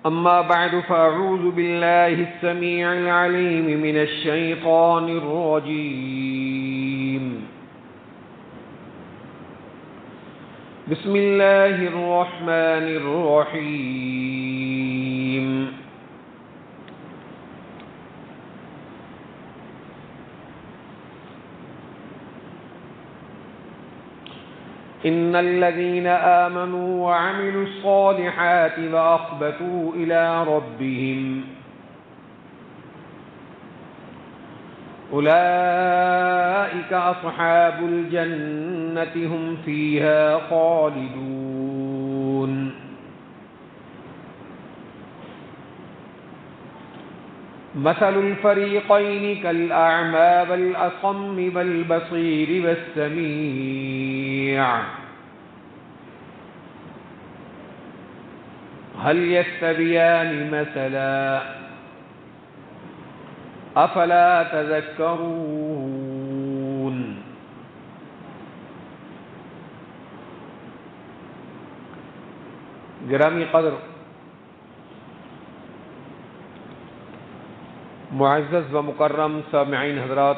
أما بعد فأعوذ بالله السميع العليم من الشيطان الرجيم. بسم الله الرحمن الرحيم. إن الذين آمنوا وعملوا الصالحات وأخبتوا إلى ربهم أولئك أصحاب الجنة هم فيها خالدون. مثل الفريقين كالأعمى والأصم والبصير والسميع هل يستويان مثلا أفلا تذكرون. گرامی قدر معزز و مکرم سامعین حضرات،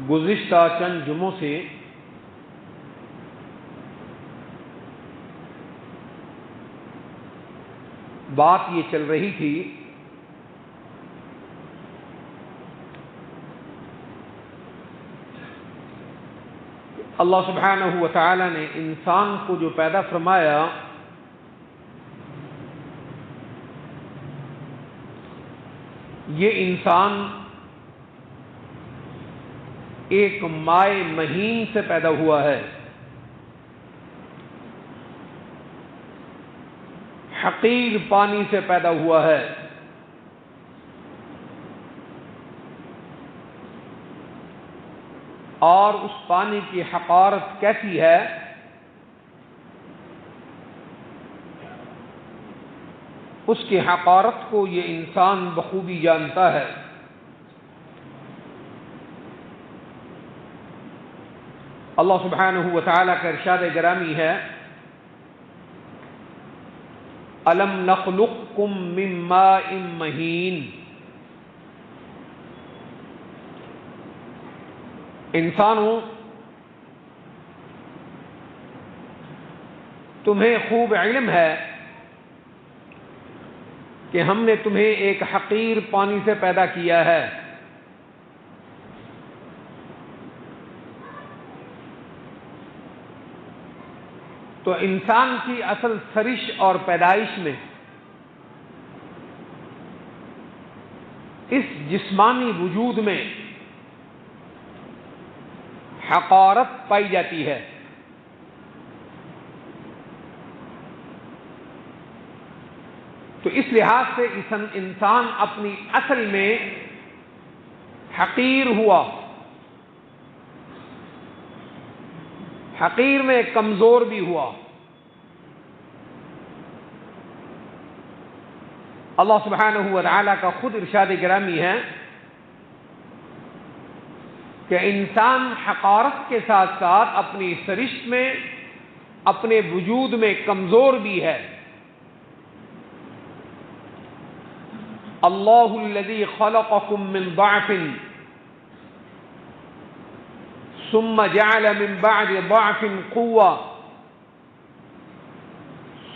گزشتہ چند جمعوں سے بات یہ چل رہی تھی اللہ سبحانہ و تعالی نے انسان کو جو پیدا فرمایا یہ انسان ایک مائع مہین سے پیدا ہوا ہے، حقیر پانی سے پیدا ہوا ہے، اور اس پانی کی حقارت کیسی ہے اس کی حقارت کو یہ انسان بخوبی جانتا ہے۔ اللہ سبحانہ و تعالیٰ کا ارشاد گرامی ہے أَلَمْ نَخْلُقكُّم مِّن مَّاءٍ مَّهِينٍ۔ انسانوں، تمہیں خوب علم ہے کہ ہم نے تمہیں ایک حقیر پانی سے پیدا کیا ہے۔ تو انسان کی اصل سرش اور پیدائش میں اس جسمانی وجود میں حقارت پائی جاتی ہے۔ تو اس لحاظ سے انسان اپنی اصل میں حقیر ہوا، حقیر میں کمزور بھی ہوا۔ اللہ سبحانہ و تعالیٰ کا خود ارشاد گرامی ہے کہ انسان حقارت کے ساتھ ساتھ اپنی سرشت میں، اپنے وجود میں کمزور بھی ہے۔ اللہ الذی خلقکم من ضعف ثم جعل من بعد ضعف قوة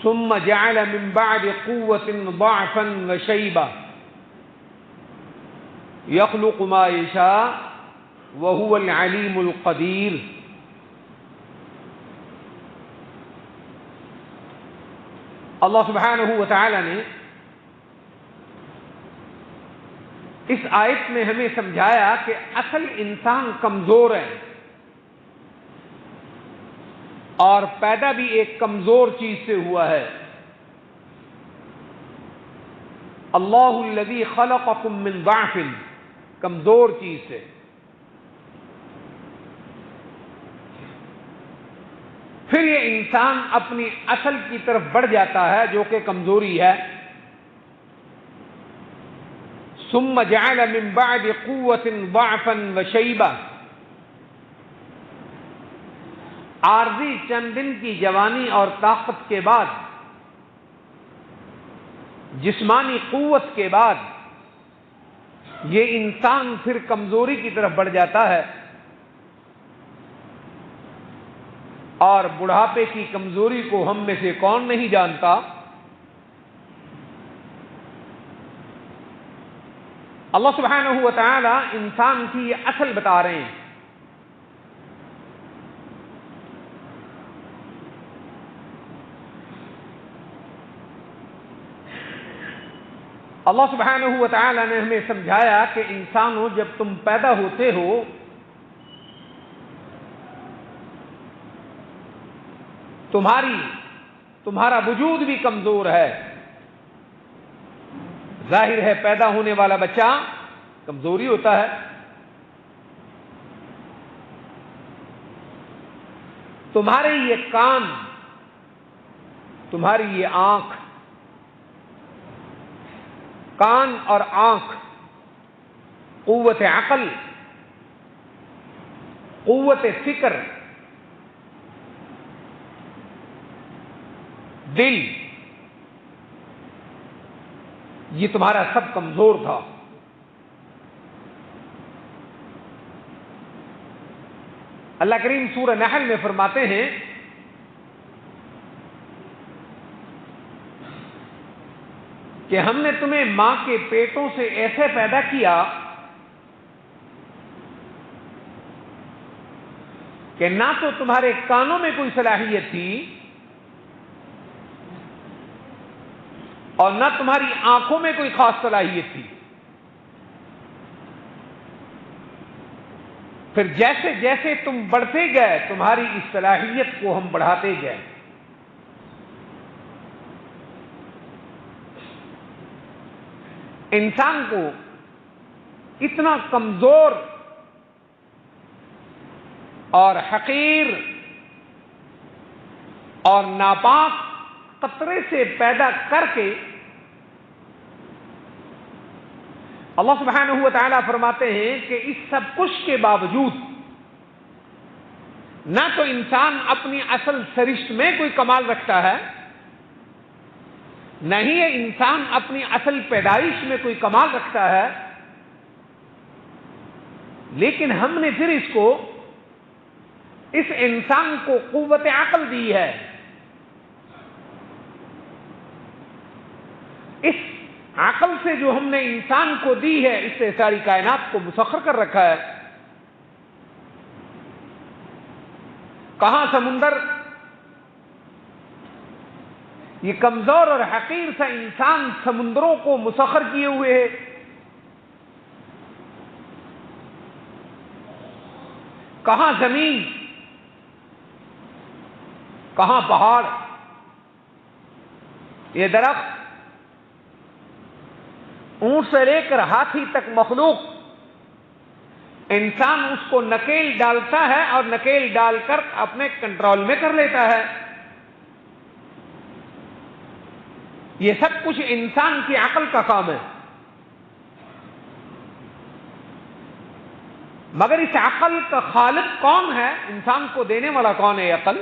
ثم جعل من بعد قوة ضعفا وشيبة يخلق ما يشاء وهو العليم القدير۔ اللہ سبحانہ و تعالی نے اس آیت میں ہمیں سمجھایا کہ اصل انسان کمزور ہے اور پیدا بھی ایک کمزور چیز سے ہوا ہے۔ اللہ الذی خلقکم من ضعف، کمزور چیز سے۔ پھر یہ انسان اپنی اصل کی طرف بڑھ جاتا ہے جو کہ کمزوری ہے۔ ثم جعل من بعد قوة ضعفا وشيبة عارضی چند دن کی جوانی اور طاقت کے بعد، جسمانی قوت کے بعد، یہ انسان پھر کمزوری کی طرف بڑھ جاتا ہے، اور بڑھاپے کی کمزوری کو ہم میں سے کون نہیں جانتا؟ اللہ سبحانہ و تعالی انسان کی یہ اصل بتا رہے ہیں۔ اللہ سبحانہ و تعالی نے ہمیں سمجھایا کہ انسانوں، جب تم پیدا ہوتے ہو تمہارا وجود بھی کمزور ہے۔ ظاہر ہے پیدا ہونے والا بچہ کمزوری ہوتا ہے۔ تمہارے یہ کان، تمہاری یہ آنکھ، کان اور آنکھ، قوت عقل، قوت فکر، دل، یہ تمہارا سب کمزور تھا۔ اللہ کریم سورہ نحل میں فرماتے ہیں کہ ہم نے تمہیں ماں کے پیٹوں سے ایسے پیدا کیا کہ نہ تو تمہارے کانوں میں کوئی صلاحیت تھی اور نہ تمہاری آنکھوں میں کوئی خاص صلاحیت تھی۔ پھر جیسے جیسے تم بڑھتے گئے تمہاری اس صلاحیت کو ہم بڑھاتے گئے۔ انسان کو اتنا کمزور اور حقیر اور ناپاک قطرے سے پیدا کر کے اللہ سبحانہ و تعالیٰ فرماتے ہیں کہ اس سب کچھ کے باوجود نہ تو انسان اپنی اصل سرشت میں کوئی کمال رکھتا ہے، نہ ہی یہ انسان اپنی اصل پیدائش میں کوئی کمال رکھتا ہے، لیکن ہم نے پھر اس انسان کو قوت عقل دی ہے، اس عقل سے جو ہم نے انسان کو دی ہے اس سے ساری کائنات کو مسخر کر رکھا ہے۔ کہاں سمندر، یہ کمزور اور حقیر سا انسان سمندروں کو مسخر کیے ہوئے ہے، کہاں زمین، کہاں پہاڑ، یہ درخت، اونٹ سے لے کر ہاتھی تک مخلوق، انسان اس کو نکیل ڈالتا ہے اور نکیل ڈال کر اپنے کنٹرول میں کر لیتا ہے۔ یہ سب کچھ انسان کی عقل کا کام ہے، مگر اس عقل کا خالق کون ہے؟ انسان کو دینے والا کون ہے؟ عقل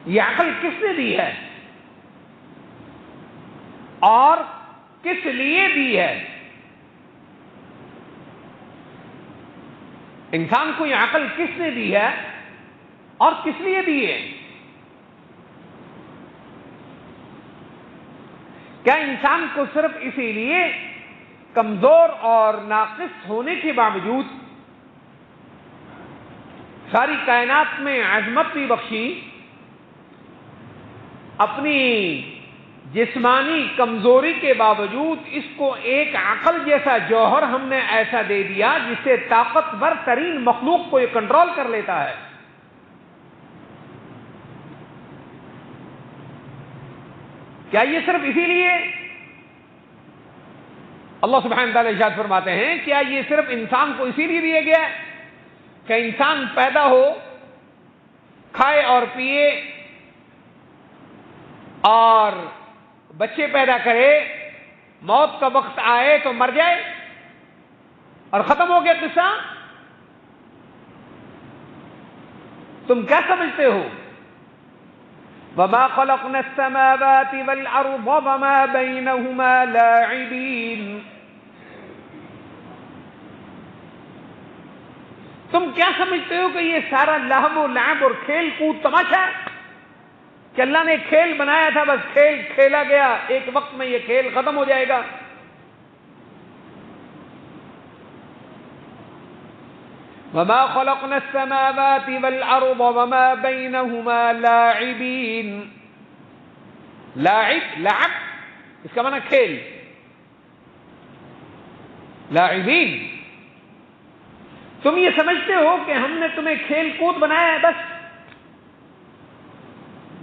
یہ عقل کس نے دی ہے اور کس لیے دی ہے؟ انسان کو یہ عقل کس نے دی ہے اور کس لیے دی ہے؟ کیا انسان کو صرف اسی لیے کمزور اور ناقص ہونے کے باوجود ساری کائنات میں عظمت بھی بخشی، اپنی جسمانی کمزوری کے باوجود اس کو ایک عقل جیسا جوہر ہم نے ایسا دے دیا جس سے طاقتور ترین مخلوق کو یہ کنٹرول کر لیتا ہے؟ کیا یہ صرف اسی لیے؟ اللہ سبحانہ تعالیٰ ارشاد فرماتے ہیں کیا یہ صرف انسان کو اسی لیے دیا گیا کہ انسان پیدا ہو، کھائے اور پیے اور بچے پیدا کرے، موت کا وقت آئے تو مر جائے؟ اور ختم ہو گیا قصہ. تم کیا سمجھتے ہو؟ وَمَا خَلَقْنَا السَّمَاوَاتِ وَالْأَرْضَ وَمَا بَيْنَهُمَا لَاعِبِينَ. تم کیا سمجھتے ہو کہ یہ سارا لہو و لعب اور کھیل کود تماشا ہے کہ اللہ نے کھیل بنایا تھا، بس کھیل کھیلا گیا، ایک وقت میں یہ کھیل ختم ہو جائے گا؟ وَمَا خَلَقْنَا السَّمَاوَاتِ وَالْأَرْضَ وَمَا بَيْنَهُمَا لَاعِبِينَ. لاعب، لعب اس کا معنی کھیل. لاعبین، تم یہ سمجھتے ہو کہ ہم نے تمہیں کھیل کود بنایا ہے؟ بس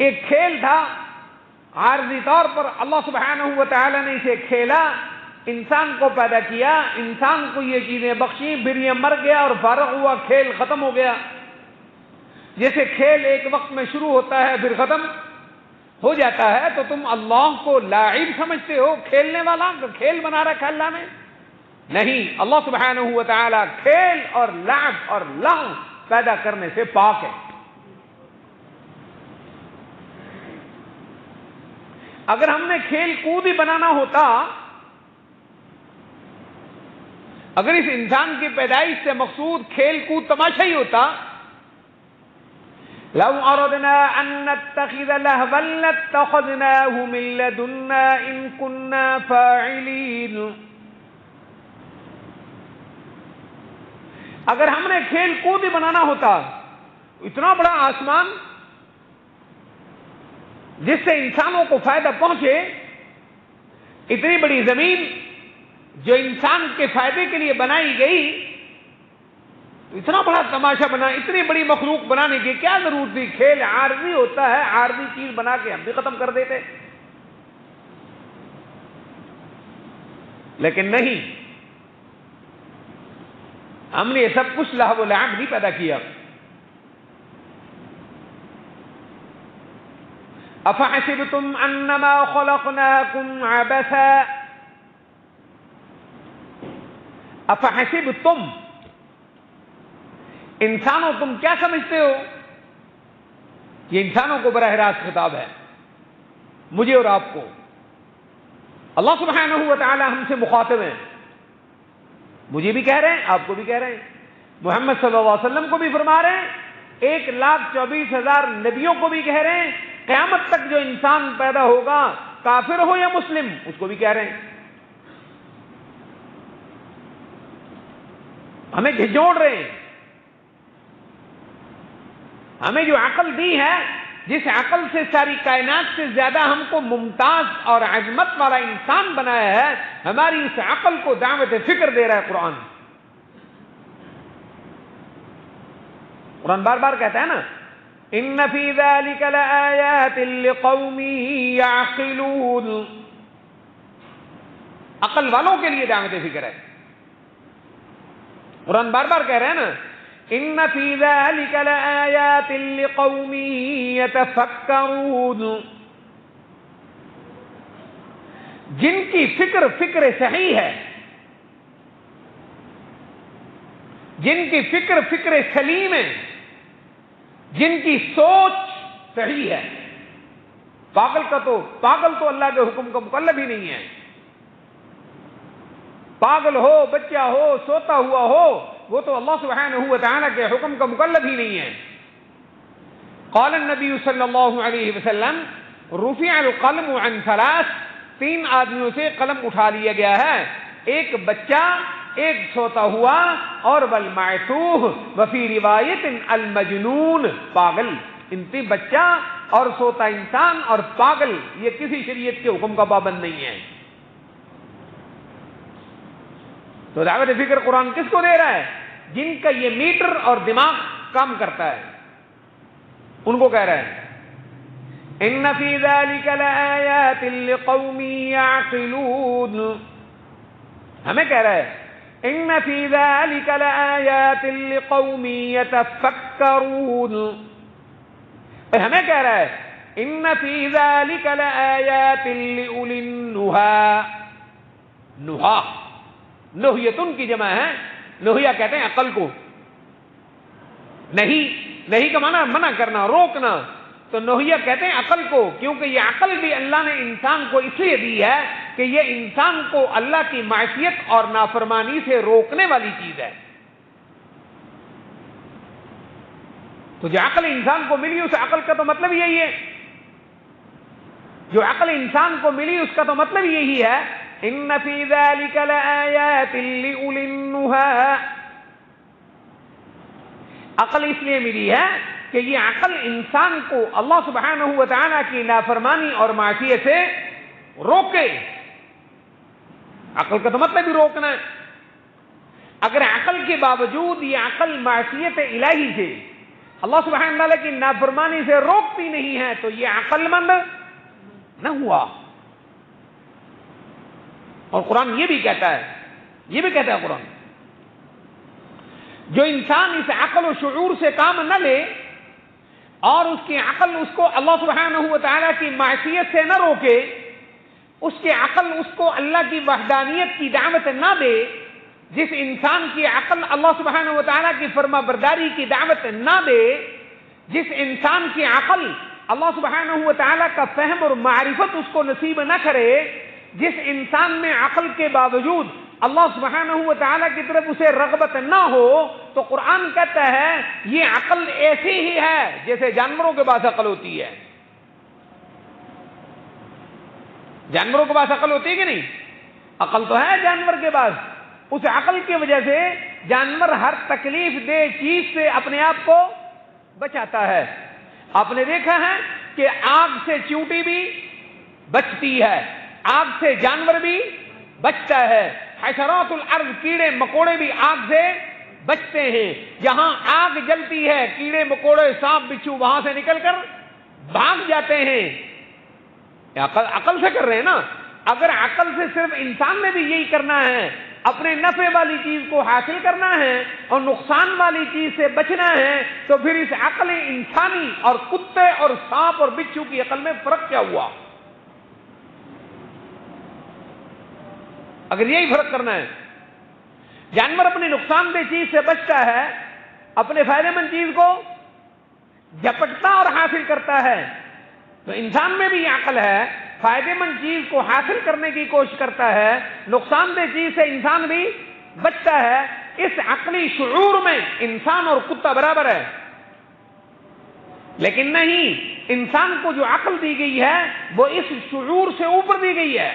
ایک کھیل تھا، عارضی طور پر اللہ سبحانہ و تعالی نے اسے کھیلا، انسان کو پیدا کیا، انسان کو یہ چیزیں بخشیں، پھر یہ مر گیا اور فارغ ہوا، کھیل ختم ہو گیا. جیسے کھیل ایک وقت میں شروع ہوتا ہے پھر ختم ہو جاتا ہے، تو تم اللہ کو لاعب سمجھتے ہو، کھیلنے والا، کھیل بنا رکھا اللہ نے؟ نہیں، اللہ سبحانہ و تعالی کھیل اور لعب اور لہو پیدا کرنے سے پاک ہے. اگر ہم نے کھیل کود ہی بنانا ہوتا، اگر اس انسان کی پیدائش سے مقصود کھیل کود تماشا ہی ہوتا، لو اردنا ان نتخذ لهوا لاتخذناه من لدنا ان كنا فاعلين. اگر ہم نے کھیل کود ہی بنانا ہوتا، اتنا بڑا آسمان جس سے انسانوں کو فائدہ پہنچے، اتنی بڑی زمین جو انسان کے فائدے کے لیے بنائی گئی، اتنا بڑا تماشا بنا، اتنی بڑی مخلوق بنانے کی کیا ضرورت تھی؟ کھیل عارضی ہوتا ہے، عارضی چیز بنا کے ہم بھی ختم کر دیتے. لیکن نہیں، ہم نے یہ سب کچھ لہو و لعب نہیں پیدا کیا. افحسبتم انما خلقناکم عبثا. افحسبتم، انسانوں تم کیا سمجھتے ہو؟ یہ انسانوں کو براہ راست خطاب ہے، مجھے اور آپ کو. اللہ سبحانہ و تعالی ہم سے مخاطب ہیں، مجھے بھی کہہ رہے ہیں، آپ کو بھی کہہ رہے ہیں، محمد صلی اللہ علیہ وسلم کو بھی فرما رہے ہیں، 1,24,000 نبیوں کو بھی کہہ رہے ہیں، قیامت تک جو انسان پیدا ہوگا، کافر ہو یا مسلم، اس کو بھی کہہ رہے ہیں. ہمیں جھنجھوڑ رہے ہیں. ہمیں جو عقل دی ہے، جس عقل سے ساری کائنات سے زیادہ ہم کو ممتاز اور عظمت والا انسان بنایا ہے، ہماری اس عقل کو دعوت فکر دے رہا ہے قرآن. قرآن بار بار کہتا ہے نا، ان فی ذلک لآیات لقوم یعقلون. عقل والوں کے لیے دعوت فکر ہے. قرآن بار بار کہہ رہے ہیں نا، ان فی ذلک لآیات لقوم یتفکرون. جن کی فکر صحیح ہے، جن کی فکر سلیم ہے، جن کی سوچ صحیح ہے. پاگل تو اللہ کے حکم کا مکلف ہی نہیں ہے. پاگل ہو، بچہ ہو، سوتا ہوا ہو، وہ تو اللہ سبحانہ و تعالی کے حکم کا مکلف ہی نہیں ہے. قال النبی صلی اللہ علیہ وسلم رفع القلم عن 3، 3 آدمیوں سے قلم اٹھا لیا گیا ہے، ایک بچہ، ایک سوتا ہوا، اور والمعتوہ، وفی روایت المجنون، پاگل. انتی بچہ اور سوتا انسان اور پاگل، یہ کسی شریعت کے حکم کا پابند نہیں ہے. تو دعوت فکر قرآن کس کو دے رہا ہے؟ جن کا یہ میٹر اور دماغ کام کرتا ہے، ان کو کہہ رہا ہے ان فی ذلک لآیات لقوم یعقلون. ہمیں کہہ رہا ہے ان فی ذلک لآیات لقوم یتفکرون. ہمیں کہہ رہا ہے ان فی ذلک لآیات لأولی النہی. نہیتن کی جمع ہے، نوحیہ کہتے ہیں عقل کو. نہیں کا معنی منع کرنا، روکنا. تو نوحیہ کہتے ہیں عقل کو، کیونکہ یہ عقل بھی اللہ نے انسان کو اس لیے دی ہے کہ یہ انسان کو اللہ کی معصیت اور نافرمانی سے روکنے والی چیز ہے. تو جو عقل انسان کو ملی اس عقل کا تو مطلب یہی ہے، جو عقل انسان کو ملی اس کا تو مطلب یہی ہے ان فی ذلک لآیات لأولی النہی. عقل اس لیے ملی ہے کہ یہ عقل انسان کو اللہ سبحانہ و تعالی کی نافرمانی اور معصیت سے روکے. عقل کا تو مطلب بھی روکنا ہے. اگر عقل کے باوجود یہ عقل معصیت الہی سے، اللہ سبحانہ و تعالی کی نافرمانی سے روکتی نہیں ہے تو یہ عقل مند نہ ہوا. اور قرآن یہ بھی کہتا ہے قرآن، جو انسان اس عقل و شعور سے کام نہ لے اور اس کی عقل اس کو اللہ سبحانہ و تعالی کی معصیت سے نہ روکے، اس کی عقل اس کو اللہ کی وحدانیت کی دعوت نہ دے، جس انسان کی عقل اللہ سبحانہ و تعالی کی فرما برداری کی دعوت نہ دے، جس انسان کی عقل اللہ سبحانہ و تعالی کا فہم اور معرفت اس کو نصیب نہ کرے، جس انسان میں عقل کے باوجود اللہ سبحانہ و تعالی کی طرف اسے رغبت نہ ہو، تو قرآن کہتا ہے یہ عقل ایسی ہی ہے جیسے جانوروں کے پاس عقل ہوتی ہے. جانوروں کے پاس عقل ہوتی ہے کہ نہیں؟ عقل تو ہے جانور کے پاس. اس عقل کی وجہ سے جانور ہر تکلیف دہ چیز سے اپنے آپ کو بچاتا ہے. آپ نے دیکھا ہے کہ آگ سے چیونٹی بھی بچتی ہے، آگ سے جانور بھی بچتا ہے، حشرات الارض کیڑے مکوڑے بھی آگ سے بچتے ہیں. جہاں آگ جلتی ہے کیڑے مکوڑے سانپ بچھو وہاں سے نکل کر بھاگ جاتے ہیں. عقل سے کر رہے ہیں نا. اگر عقل سے صرف انسان نے بھی یہی کرنا ہے، اپنے نفع والی چیز کو حاصل کرنا ہے اور نقصان والی چیز سے بچنا ہے، تو پھر اس عقل انسانی اور کتے اور سانپ اور بچھو کی عقل میں فرق کیا ہوا؟ اگر یہی فرق کرنا ہے، جانور اپنی نقصان دہ چیز سے بچتا ہے، اپنے فائدہ مند چیز کو جھپٹتا اور حاصل کرتا ہے، تو انسان میں بھی یہ عقل ہے، فائدہ مند چیز کو حاصل کرنے کی کوشش کرتا ہے، نقصان دہ چیز سے انسان بھی بچتا ہے. اس عقلی شعور میں انسان اور کتا برابر ہے. لیکن نہیں، انسان کو جو عقل دی گئی ہے وہ اس شعور سے اوپر دی گئی ہے،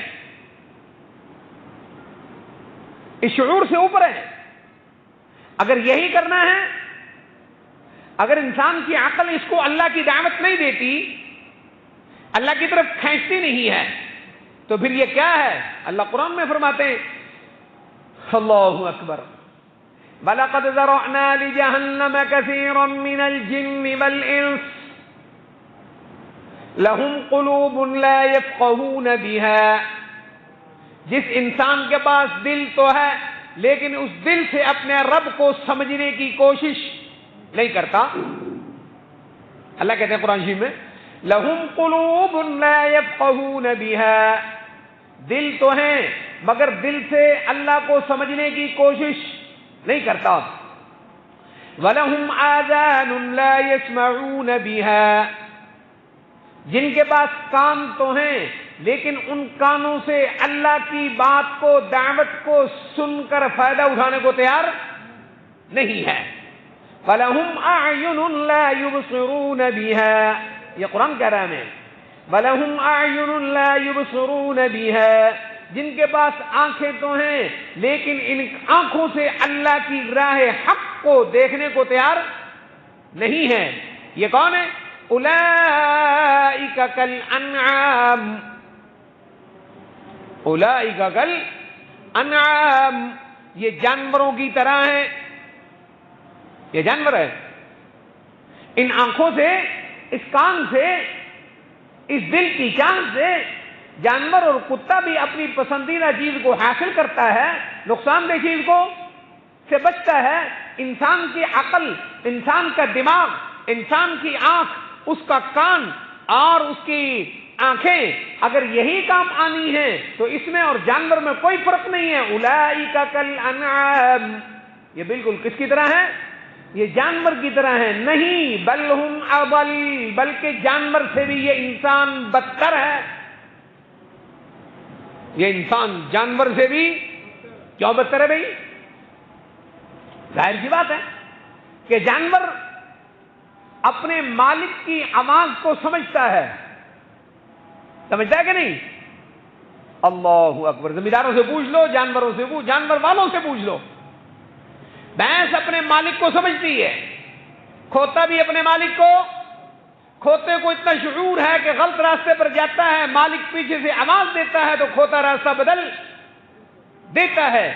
اس شعور سے اوپر ہے. اگر یہی کرنا ہے، اگر انسان کی عقل اس کو اللہ کی دعوت نہیں دیتی، اللہ کی طرف کھینچتی نہیں ہے، تو پھر یہ کیا ہے؟ اللہ قرآن میں فرماتے ہیں، اللہ اکبر، وَلَقَدْ ذَرَأْنَا لِجَهَنَّمَ كَثِيرًا مِنَ الْجِنِّ وَالْإِنسِ لَهُمْ قُلُوبٌ لَا يَفْقَهُونَ بِهَا. جس انسان کے پاس دل تو ہے لیکن اس دل سے اپنے رب کو سمجھنے کی کوشش نہیں کرتا. اللہ کہتے ہیں قرآن شریف میں، لَهُمْ قُلُوبٌ لَا يَفْقَهُونَ بِهَا. دل تو ہیں مگر دل سے اللہ کو سمجھنے کی کوشش نہیں کرتا. وَلَهُمْ آذَانٌ لَا يَسْمَعُونَ بِهَا. جن کے پاس کان تو ہیں لیکن ان کانوں سے اللہ کی بات کو، دعوت کو سن کر فائدہ اٹھانے کو تیار نہیں ہے. وَلَهُمْ أَعْيُنٌ لَا يُبْصِرُونَ بِهَا. یہ قرآن کہہ رہا ہے ہمیں، وَلَهُمْ أَعْيُنٌ لَا يُبْصِرُونَ بِهَا. جن کے پاس آنکھیں تو ہیں لیکن ان آنکھوں سے اللہ کی راہ حق کو دیکھنے کو تیار نہیں ہے. یہ کون ہے؟ اولئک کالانعام، اولئک کالانعام، یہ جانوروں کی طرح ہیں. یہ جانور ہے. ان آنکھوں سے، اس کان سے، اس دل کی چاہت سے جانور اور کتا بھی اپنی پسندیدہ چیز کو حاصل کرتا ہے، نقصان دہ چیز کو سے بچتا ہے. انسان کی عقل، انسان کا دماغ، انسان کی آنکھ، اس کا کان اور اس کی آنکھیں اگر یہی کام آنی ہے تو اس میں اور جانور میں کوئی فرق نہیں ہے. اولئک کالانعام. یہ بالکل کس کی طرح ہے؟ یہ جانور کی طرح ہے. نہیں، بل ہم اضل، بلکہ جانور سے بھی یہ انسان بدتر ہے. یہ انسان جانور سے بھی کیوں بدتر ہے بھائی؟ ظاہر سی بات ہے کہ جانور اپنے مالک کی آواز کو سمجھتا ہے کہ نہیں؟ اللہ اکبر. زمینداروں سے پوچھ لو، جانوروں سے پوچھ، جانور والوں سے پوچھ لو. بھینس اپنے مالک کو سمجھتی ہے، کھوتا بھی اپنے مالک کو. کھوتے کو اتنا شعور ہے کہ غلط راستے پر جاتا ہے، مالک پیچھے سے آواز دیتا ہے تو کھوتا راستہ بدل دیتا ہے.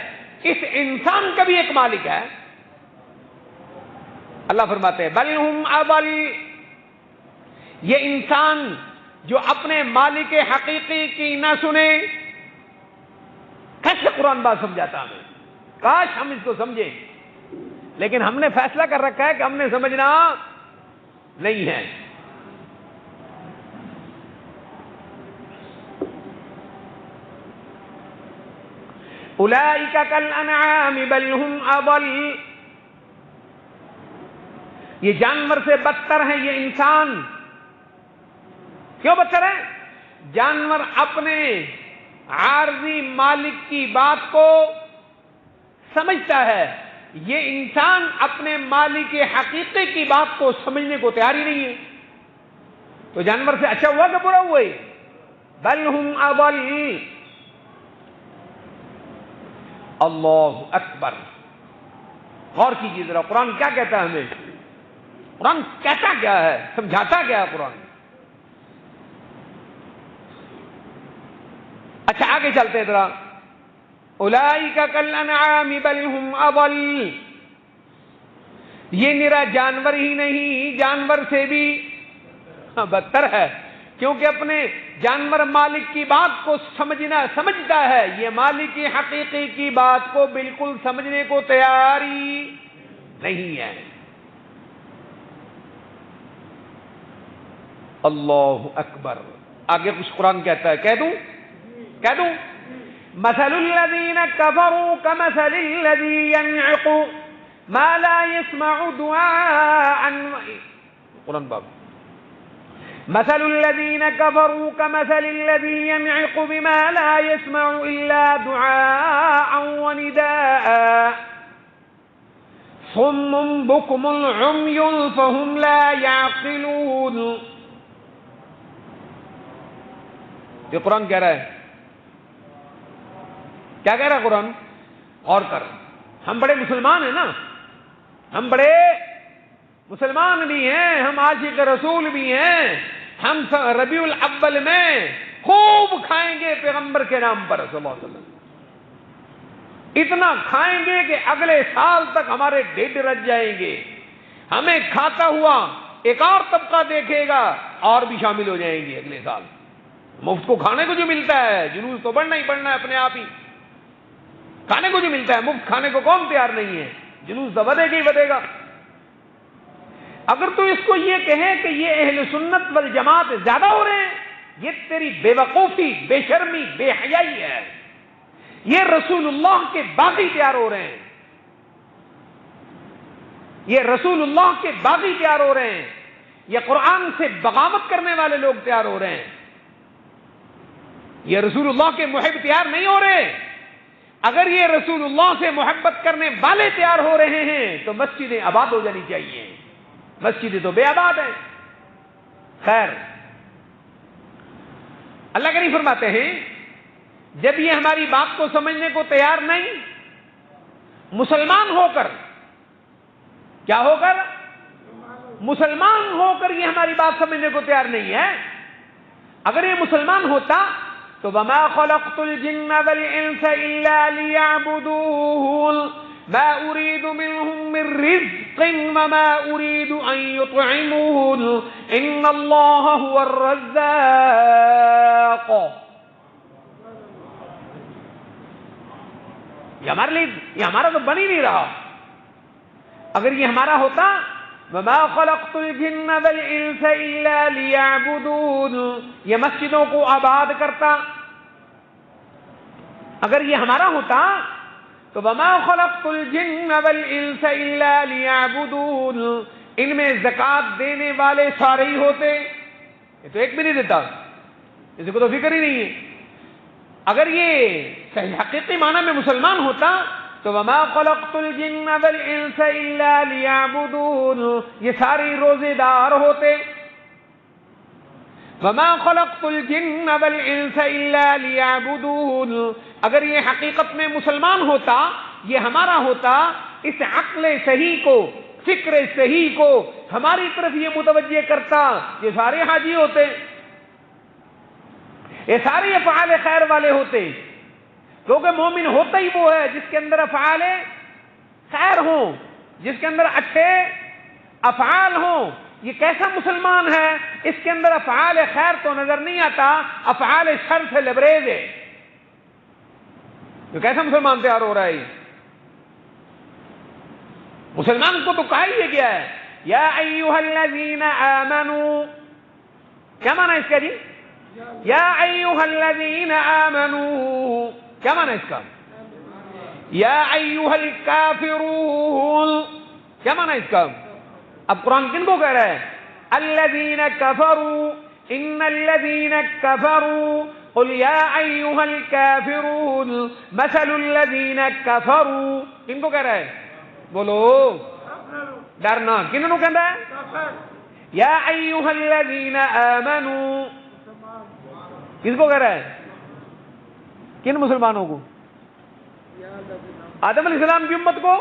اس انسان کا بھی ایک مالک ہے. اللہ فرماتے ہیں بل ہم اضل، یہ انسان جو اپنے مالک حقیقی کی نہ سنے. کیسے قرآن بات سمجھاتا ہمیں؟ کاش ہم اس کو سمجھیں، لیکن ہم نے فیصلہ کر رکھا ہے کہ ہم نے سمجھنا نہیں ہے. اولئک کالانعام بل ہم اضل، یہ جانور سے بدتر ہے یہ انسان. کیوں بدتر ہے؟ جانور اپنے عارضی مالک کی بات کو سمجھتا ہے، یہ انسان اپنے مالک حقیقی کی بات کو سمجھنے کو تیار ہی نہیں ہے. تو جانور سے اچھا ہوا کہ برا ہوا؟ بل ہم اضل. اللہ اکبر. غور کیجیے ذرا، قرآن کیا کہتا ہے ہمیں؟ قرآن کہتا کیا ہے، سمجھاتا کیا ہے قرآن؟ اچھا آگے چلتے ہیں ذرا. اولئک کالانعام بل ہم اضل، یہ نرا جانور ہی نہیں، جانور سے بھی بدتر ہے. کیونکہ اپنے جانور مالک کی بات کو سمجھتا ہے، یہ مالک کی حقیقی کی بات کو بالکل سمجھنے کو تیار ہی نہیں ہے. اللہ اکبر. آگے کچھ قرآن کہتا ہے، کہہ دوں مثل الذین کفروا کمثل الذی ينعق ما لا يسمع دعاء. قرآن باب مثل الذین کفروا کمثل الذی ينعق بما لا يسمع الا دعاء ونداء صم بکم عمی فهم لا يعقلون. یہ قرآن کہہ رہا ہے. کیا کہہ رہا ہے قرآن؟ غور کر. ہم بڑے مسلمان ہیں نا، ہم بڑے مسلمان بھی ہیں، ہم عاشق رسول بھی ہیں. ہم ربیع الاول میں خوب کھائیں گے پیغمبر کے نام پر صلی اللہ علیہ وسلم. اتنا کھائیں گے کہ اگلے سال تک ہمارے ڈھڈ رچ جائیں گے. ہمیں کھاتا ہوا ایک اور طبقہ دیکھے گا اور بھی شامل ہو جائیں گے اگلے سال. مفت کو کھانے کو جو ملتا ہے، جلوس تو بڑھنا ہی بڑھنا ہے اپنے آپ ہی. کھانے کو جو ملتا ہے، مفت کھانے کو کون تیار نہیں ہے؟ جلوس تو بدے گا ہی بدے گا. اگر تو اس کو یہ کہیں کہ یہ اہل سنت والجماعت زیادہ ہو رہے ہیں، یہ تیری بے وقوفی، بے شرمی، بے حیائی ہے. یہ رسول اللہ کے باغی تیار ہو رہے ہیں، یہ رسول اللہ کے باغی تیار ہو رہے ہیں، یہ قرآن سے بغاوت کرنے والے لوگ تیار ہو رہے ہیں. یہ رسول اللہ کے محب تیار نہیں ہو رہے. اگر یہ رسول اللہ سے محبت کرنے والے تیار ہو رہے ہیں تو مسجدیں آباد ہو جانی چاہیے. مسجدیں تو بے آباد ہیں. خیر، اللہ کریم فرماتے ہیں جب یہ ہماری بات کو سمجھنے کو تیار نہیں، مسلمان ہو کر، کیا ہو کر؟ مسلمان ہو کر یہ ہماری بات سمجھنے کو تیار نہیں ہے. اگر یہ مسلمان ہوتا تو وَمَا خَلَقْتُ الْجِنَّ وَالْإِنسَ إِلَّا لِيَعْبُدُونَ مَا أُرِيدُ مِنْهُمْ مِنْ رِزْقٍ وَمَا أُرِيدُ أَنْ يُطْعِمُونَ إِنَّ اللَّهَ هُوَ الرَّزَّاقُ. یہ ہمارا تو بن ہی نہیں رہا. اگر یہ ہمارا ہوتا وَمَا خَلَقْتُ الْجِنَّ وَالْإِنسَ إِلَّا لِيَعْبُدُونَ، یہ مسجدوں کو آباد کرتا. اگر یہ ہمارا ہوتا تو وما خلقت الجن والانس الا لیعبدون، ان میں زکات دینے والے سارے ہی ہوتے، یہ تو ایک بھی نہیں دیتا، اس کو تو فکر ہی نہیں ہے۔ اگر یہ صحیح حقیقی معنی میں مسلمان ہوتا تو وما خلقت الجن والانس الا لیعبدون، یہ سارے روزے دار ہوتے۔ وما خلقت الجن والانس الا لیعبدون، اگر یہ حقیقت میں مسلمان ہوتا، یہ ہمارا ہوتا، اس عقل صحیح کو، فکر صحیح کو ہماری طرف یہ متوجہ کرتا، یہ سارے حاجی ہوتے، یہ سارے افعال خیر والے ہوتے، کیونکہ مومن ہوتا ہی وہ ہے جس کے اندر افعال خیر ہوں، جس کے اندر اچھے افعال ہوں۔ یہ کیسا مسلمان ہے؟ اس کے اندر افعال خیر تو نظر نہیں آتا، افعال شر سے لبریز ہے۔ تو کیسا مسلمان تیار ہو رہا ہے یہ؟ مسلمان کو تو کہا ہی گیا ہے یا ایھا الذین آمنوا، کیا معنی ہے اس کا جی؟ یا ایھا الذین آمنوا، کیا معنی ہے اس کا؟ یا ایھا الکافرون، کیا معنی ہے اس کا؟ اب قرآن کن کو کہہ رہا ہے؟ الذین کفروا، ان الذین کفروا قل یا ایھا الکافرون مثل الذین کفروا، کن کو کہہ رہا ہے؟ بولو ڈرنا، کنوں کہہ رہا ہے؟ یا ایھا الذین آمنوا، کس کو کہہ رہا ہے؟ کن مسلمانوں کو؟ آدم علیہ السلام کی امت کو؟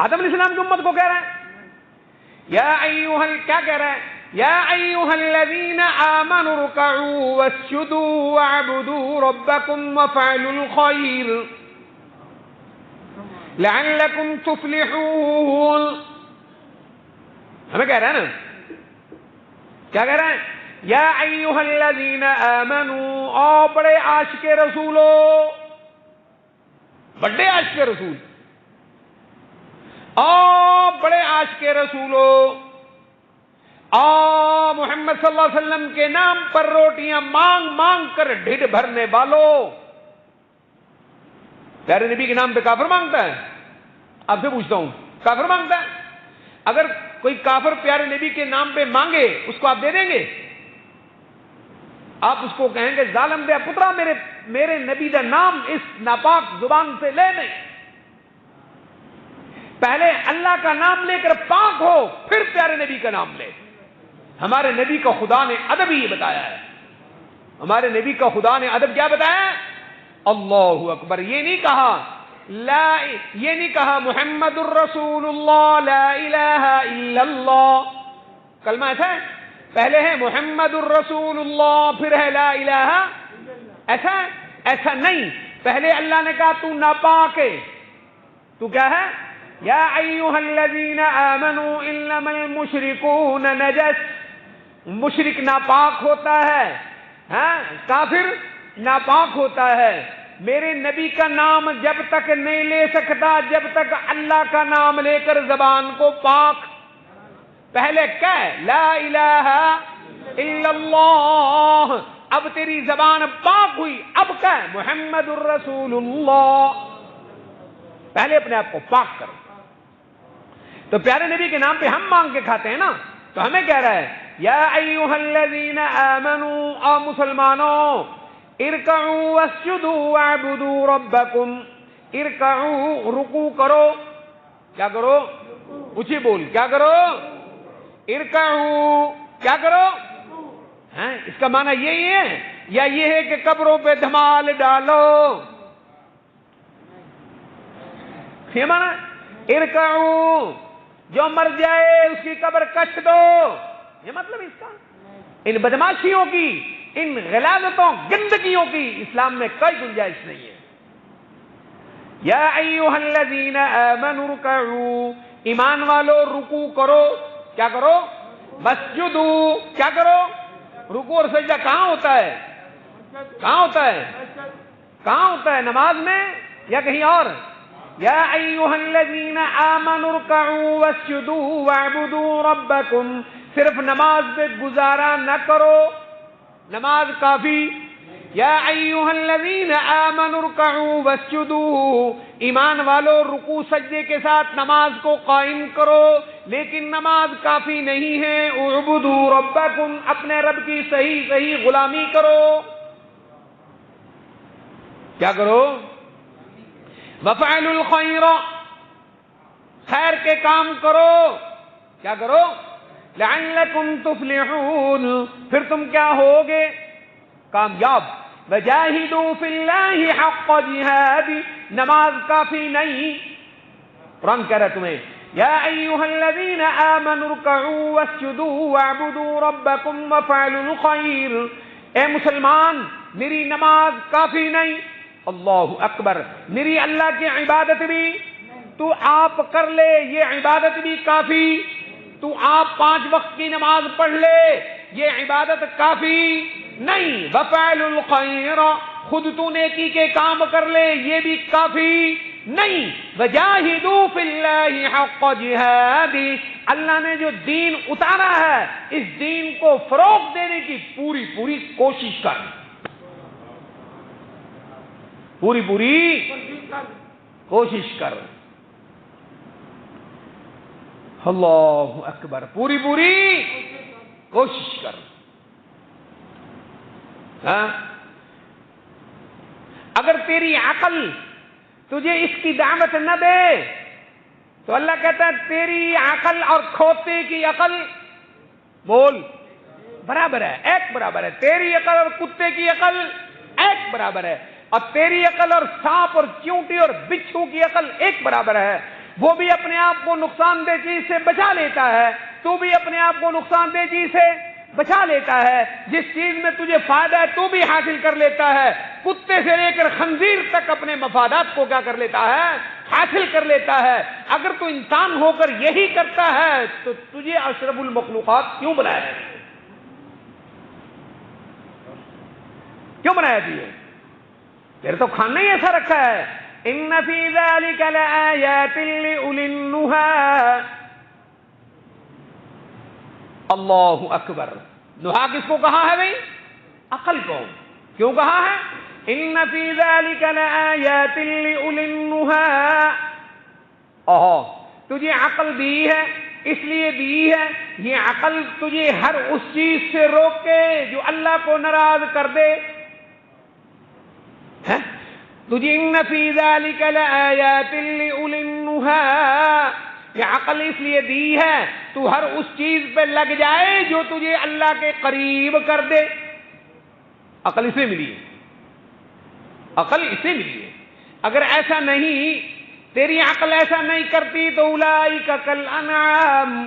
آدم علیہ السلام کی امت کو کہہ رہا ہے یا ایھا، کیا کہہ رہا ہے؟ یا ایھا الذین آمنوا ارکعوا واسجدوا واعبدوا ربکم وافعلوا الخیر لعلکم تفلحون، ہمیں کہہ رہا ہے نا، کیا کہہ رہا ہے؟ یا ایھا الذین آمنوا، او بڑے عاشق رسولو، بڑے عاشق رسول، او بڑے عاشق رسولو، او محمد صلی اللہ علیہ وسلم کے نام پر روٹیاں مانگ مانگ کر ڈھڈ بھرنے والوں، پیارے نبی کے نام پہ کافر مانگتا ہے؟ آپ سے پوچھتا ہوں، کافر مانگتا ہے؟ اگر کوئی کافر پیارے نبی کے نام پہ مانگے اس کو آپ دے دیں گے؟ آپ اس کو کہیں گے ظالم دیا پترا، میرے نبی کا نام اس ناپاک زبان سے لے نہیں، پہلے اللہ کا نام لے کر پاک ہو پھر پیارے نبی کا نام لے۔ ہمارے نبی کا خدا نے ادب ہی یہ بتایا ہے، ہمارے نبی کا خدا نے ادب کیا بتایا؟ اللہ اکبر، یہ نہیں کہا یہ نہیں کہا محمد الرسول اللہ لا الہ الا اللہ، کلمہ ایسا ہے، پہلے ہے محمد الرسول اللہ پھر ہے لا الہ، ایسا نہیں، پہلے اللہ نے کہا تو ناپاک ہے، تو کیا ہے؟ یا ایھا الذین آمنوا انما المشرکون نجس، مشرک ناپاک ہوتا ہے، ہاں کافر ناپاک ہوتا ہے، میرے نبی کا نام جب تک نہیں لے سکتا جب تک اللہ کا نام لے کر زبان کو پاک، پہلے کیا ہے؟ لا الہ الا اللہ، اب تیری زبان پاک ہوئی، اب کیا ہے؟ محمد الرسول اللہ، پہلے اپنے آپ کو پاک کرو۔ تو پیارے نبی کے نام پہ ہم مانگ کے کھاتے ہیں نا، تو ہمیں کہہ رہا ہے یا ایھا الذین آمنوا، او مسلمانوں، ارکعوا واسجدوا واعبدوا ربکم، ارکعوا رکوع کرو، کیا کرو؟ اونچی بول، کیا کرو؟ ارکعوا، کیا کرو؟ اس کا معنی یہی ہے یا یہ ہے کہ قبروں پہ دھمال ڈالو؟ یہ معنی ارکعوا، جو مر جائے اس کی قبر کش دو، یہ مطلب اس کا؟ ان بدماشیوں کی، ان غلاظتوں گندگیوں کی اسلام میں کوئی گنجائش نہیں ہے۔ یا ایھا الذین آمنوا ارکعوا، ایمان والو رکوع کرو، کیا کرو؟ واسجدوا، کیا کرو؟ رکوع اور سجدہ کہاں ہوتا ہے؟ کہاں ہوتا ہے؟ کہاں ہوتا ہے؟ نماز میں یا کہیں اور؟ یا ایھا الذین آمنوا ارکعوا واسجدوا واعبدوا ربکم، صرف نماز پہ گزارا نہ کرو، نماز کافی. یا ایھا الذین آمنوا ارکعوا واسجدوا، ایمان والو رکوع سجدے کے ساتھ نماز کو قائم کرو. لیکن نماز کافی نہیں ہے. اعبدوا ربکم، اپنے رب کی صحیح صحیح غلامی کرو. کیا کرو؟ وفعلوا الخیر، خیر کے کام کرو. کیا کرو؟ لعلکم تفلحون، پھر تم کیا ہوگے؟ کامیاب. وجاہدوا فی اللہ حق جہاد، نماز کافی نہیں. قرآن کہہ رہا ہے تمہیں یا ایھا الذین آمنوا ارکعوا واسجدوا واعبدوا ربکم وفعلوا الخیر. اے مسلمان، میری نماز کافی نہیں. اللہ اکبر. میری اللہ کی عبادت بھی تو آپ کر لے، یہ عبادت بھی کافی. تو آپ 5 وقت کی نماز پڑھ لے، یہ عبادت کافی نہیں. وفعلوا الخیر، خود تو نیکی کے کام کر لے، یہ بھی کافی نہیں. وجاہدوا فی اللہ حق جہاد، اللہ نے جو دین اتارا ہے اس دین کو فروغ دینے کی پوری پوری کوشش کر، پوری پوری کوشش کر. اللہ اکبر. پوری پوری کوشش کر. ہاں، اگر تیری عقل تجھے اس کی دعوت نہ دے تو اللہ کہتا ہے تیری عقل اور کھوتے کی عقل بول برابر ہے، ایک برابر ہے. تیری عقل اور کتے کی عقل ایک برابر ہے، اور تیری عقل اور سانپ اور چیونٹی اور بچھو کی عقل ایک برابر ہے. وہ بھی اپنے آپ کو نقصان دہ چیز سے بچا لیتا ہے، تو بھی اپنے آپ کو نقصان دہ چیز سے بچا لیتا ہے. جس چیز میں تجھے فائدہ ہے تو بھی حاصل کر لیتا ہے. کتے سے لے کر خنزیر تک اپنے مفادات کو کیا کر لیتا ہے؟ حاصل کر لیتا ہے. اگر تو انسان ہو کر یہی کرتا ہے تو تجھے اشرف المخلوقات کیوں بنایا ہے؟ کیوں بنایا تجھے؟ تیرے تو کھانا ہی ایسا رکھا ہے. ان فی ذلک لآیات لأولی النہی. اللہ اکبر. نہا کس کو کہا ہے بھائی؟ عقل کو. کیوں کہا ہے؟ ان فی ذلک لآیات لأولی النہی. تجھے عقل دی ہے، اس لیے دی ہے یہ عقل تجھے ہر اس چیز سے روکے جو اللہ کو ناراض کر دے. تجھے ان فی ذلک لآیات لأولی النہی، یہ عقل اس لیے دی ہے تو ہر اس چیز پہ لگ جائے جو تجھے اللہ کے قریب کر دے. عقل اسے ملی ہے، عقل اسے ملی ہے. اگر ایسا نہیں، تیری عقل ایسا نہیں کرتی تو اولئک کالانعام،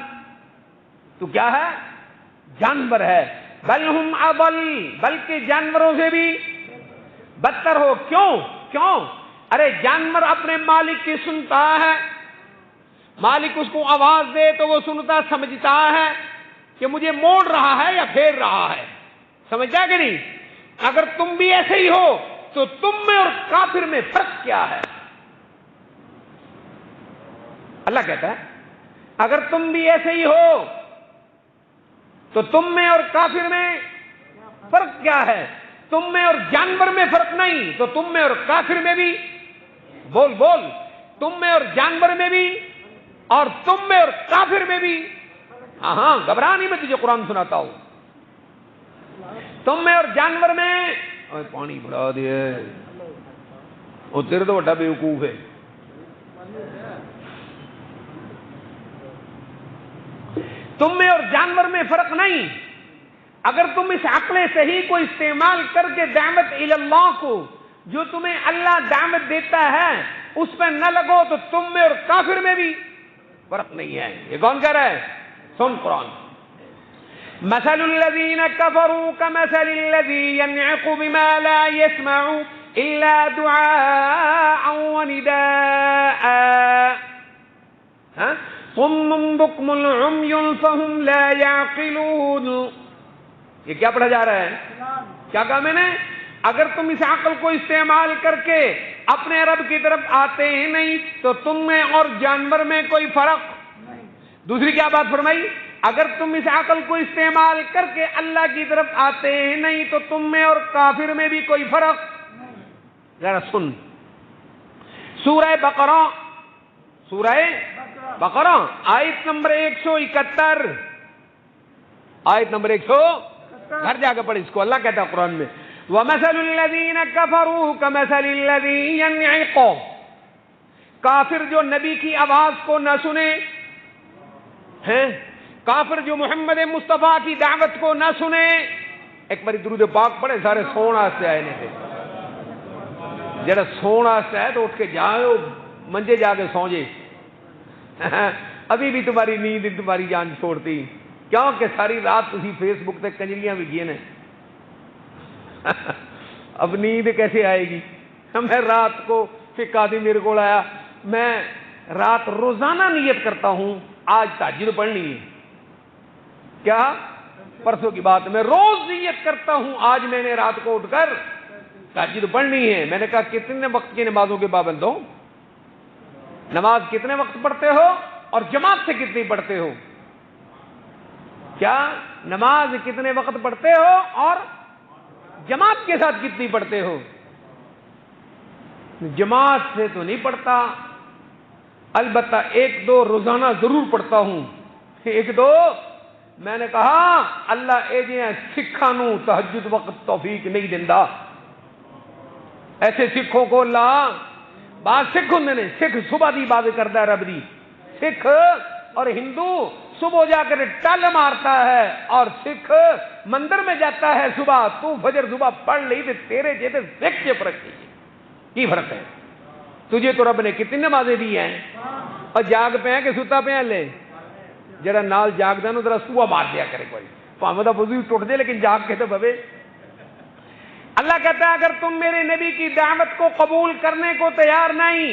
تو کیا ہے؟ جانور ہے. بل ہم اضل، بلکہ جانوروں سے بھی بدتر ہو. کیوں؟ ارے جانور اپنے مالک کی سنتا ہے، مالک اس کو آواز دے تو وہ سنتا سمجھتا ہے کہ مجھے موڑ رہا ہے یا پھیر رہا ہے. سمجھتا کہ نہیں؟ اگر تم بھی ایسے ہی ہو تو تم میں اور کافر میں فرق کیا ہے؟ اللہ کہتا ہے اگر تم بھی ایسے ہی ہو تو تم میں اور کافر میں فرق کیا ہے؟ تم میں اور جانور میں فرق نہیں تو تم میں اور کافر میں بھی. بول تم میں اور جانور میں بھی اور تم میں اور کافر میں بھی. ہاں گھبرا نہیں، میں تجھے قرآن سناتا ہوں. تم میں اور جانور میں پانی بڑھا دے، وہ تیرے تو بڑا بیوقوف ہے. تم میں اور جانور میں فرق نہیں. اگر تم اس عقل صحیح کو استعمال کر کے دعوت الی اللہ کو، جو تمہیں اللہ دعوت دیتا ہے، اس پہ نہ لگو تو تم میں اور کافر میں بھی فرق نہیں ہے. یہ کون کہہ رہا ہے؟ سن قرآن. مثل الذین کفروا کمثل الذی ینعق بما لا يسمع الا دعاء ونداء صم بکم عمی فهم لا يعقلون. یہ کیا پڑھا جا رہا ہے؟ کیا کہا میں نے؟ اگر تم اس عقل کو استعمال کر کے اپنے رب کی طرف آتے ہی نہیں تو تم میں اور جانور میں کوئی فرق. دوسری کیا بات فرمائی؟ اگر تم اس عقل کو استعمال کر کے اللہ کی طرف آتے ہیں نہیں تو تم میں اور کافر میں بھی کوئی فرق. ذرا سن سورہ بقرہ آیت نمبر 171. آیت نمبر 100 گھر جا کے پڑھ اس کو. اللہ کہتا ہے قرآن میں وَمَثَلُ الَّذِينَ كَفَرُوا كَمَثَلِ الَّذِي يَنْعِقُ. کافر جو نبی کی آواز کو نہ سنے ہیں، کافر جو محمد مصطفیٰ کی دعوت کو نہ سنے. ایک باری درود پاک پڑھے سارے سونا سے آئے نہیں تھے. جڑا سونا سے ہے تو اٹھ کے جاؤ منجے جا کے سو جے. ابھی بھی تمہاری نیند تمہاری جان چھوڑتی کیوں کہ ساری رات تھی فیس بک تے کنجلیاں بھی گئے نے. اب نیند کیسے آئے گی؟ میں رات کو ایک آدمی میرے کو آیا، میں رات روزانہ نیت کرتا ہوں آج تہجد پڑھنی ہے. کیا پرسوں کی بات، میں روز نیت کرتا ہوں آج میں نے رات کو اٹھ کر تہجد پڑھنی ہے. میں نے کہا کتنے وقت کی نمازوں کے پابند ہو؟ نماز کتنے وقت پڑھتے ہو اور جماعت سے کتنی پڑھتے ہو؟ کیا نماز کتنے وقت پڑھتے ہو اور جماعت کے ساتھ کتنی پڑھتے ہو؟ جماعت سے تو نہیں پڑھتا، البتہ 1-2 روزانہ ضرور پڑھتا ہوں. 1-2 میں نے کہا اللہ اے جے سکھاں نوں تہجد وقت توفیق نہیں دیندا. ایسے سکھوں کو اللہ بعض سکھ ہوں نے، سکھ صبح دی عبادت کرتا ہے رب دی. سکھ اور ہندو صبح جا کر ٹل مارتا ہے اور سکھ مندر میں جاتا ہے صبح. تو فجر صبح پڑھ لی تو تیرے جیتے سکھ سے فرق کی فرق ہے؟ تجھے تو رب نے کتنی نمازیں دی ہیں اور جاگ پہ ہیں کہ ستا پہ ہیں. لے جڑا نال جاگ دا نو ذرا صبح مار دیا کرے کوئی پاویں دا وضو ٹوٹ دے لیکن جاگ کے تو بوے. اللہ کہتا ہے اگر تم میرے نبی کی دعوت کو قبول کرنے کو تیار نہیں،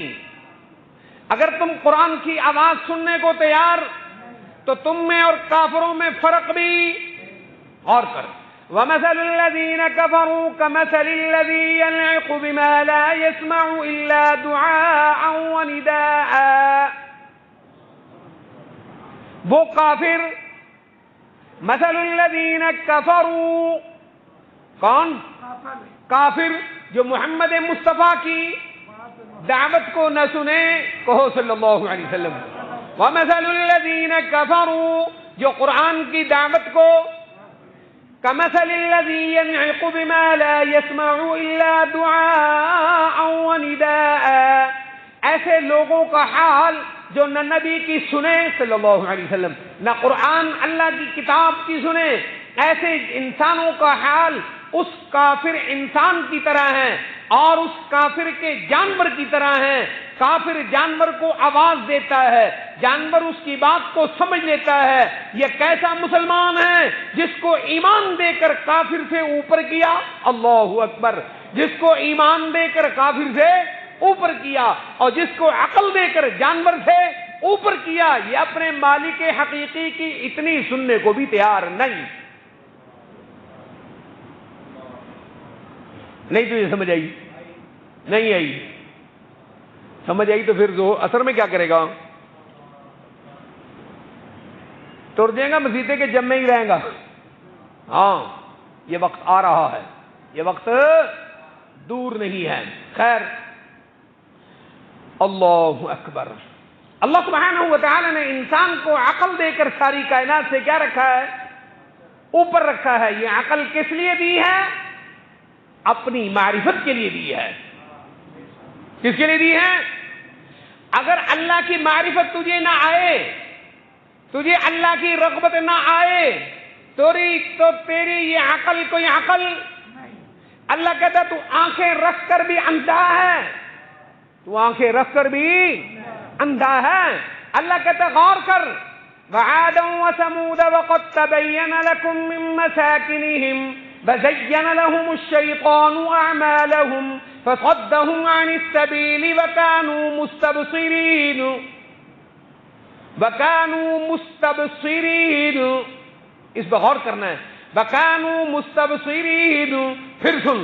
اگر تم قرآن کی آواز سننے کو تیار تو تم میں اور کافروں میں فرق بھی غور کر. وَمَثَلُ الَّذِينَ كَفَرُوا كَمَثَلِ الَّذِي يَنْعِقُ بِمَا لَا يَسْمَعُ إِلَّا دُعَاءً وَنِدَاءً. وہ کافر مثل الذین کفروا، کون؟ کافر جو محمد مصطفیٰ کی دعوت کو نہ سنے. کہو صلی اللہ علیہ وسلم. وَمَثَلُ الَّذِينَ كَفَرُوا جو قرآن کی دعوت کو، كَمَثَلِ الَّذِي يَنْعِقُ بِمَا لَا يَسْمَعُ إِلَّا دُعَاءً وَنِدَاءً. ایسے لوگوں کا حال جو نہ نبی کی سنے صلی اللہ علیہ وسلم، نہ قرآن اللہ کی کتاب کی سنے. ایسے انسانوں کا حال اس کافر انسان کی طرح ہے اور اس کافر کے جانور کی طرح ہے. کافر جانور کو آواز دیتا ہے، جانور اس کی بات کو سمجھ لیتا ہے. یہ کیسا مسلمان ہے جس کو ایمان دے کر کافر سے اوپر کیا؟ اللہ اکبر. جس کو ایمان دے کر کافر سے اوپر کیا اور جس کو عقل دے کر جانور سے اوپر کیا. یہ اپنے مالک حقیقی کی اتنی سننے کو بھی تیار نہیں. نہیں تو یہ سمجھ آئی؟ نہیں آئی؟ سمجھ آئی تو پھر اثر میں کیا کرے گا؟ ٹر جائے گا مسیطے کے جم میں ہی رہے گا. ہاں یہ وقت آ رہا ہے، یہ وقت دور نہیں ہے. خیر اللہ اکبر. اللہ سبحانہ و تعالی نے انسان کو عقل دے کر ساری کائنات سے کیا رکھا ہے؟ اوپر رکھا ہے. یہ عقل کس لیے دی ہے؟ اپنی معرفت کے لیے دی ہے. کس کے لیے دی ہے؟ اگر اللہ کی معرفت تجھے نہ آئے، تجھے اللہ کی رغبت نہ آئے تو تیری یہ عقل کوئی عقل. اللہ کہتا تو آنکھیں رکھ کر بھی اندھا ہے، تو آنکھیں رکھ کر بھی اندھا ہے. اللہ کہتا غور کر. وَعَادًا وَثَمُودَ وَقَدْ تَبَيَّنَ لَكُم مِّن مَّسَاكِنِهِمْ فَزَيَّنَ لَهُمُ الشَّيْطَانُ أَعْمَالَهُمْ فَصَدَّهُمْ عَنِ السَّبِيلِ وَكَانُوا مُسْتَبْصِرِينَ. اس پہ غور کرنا ہے. وَكَانُوا مُسْتَبْصِرِينَ. پھر سن،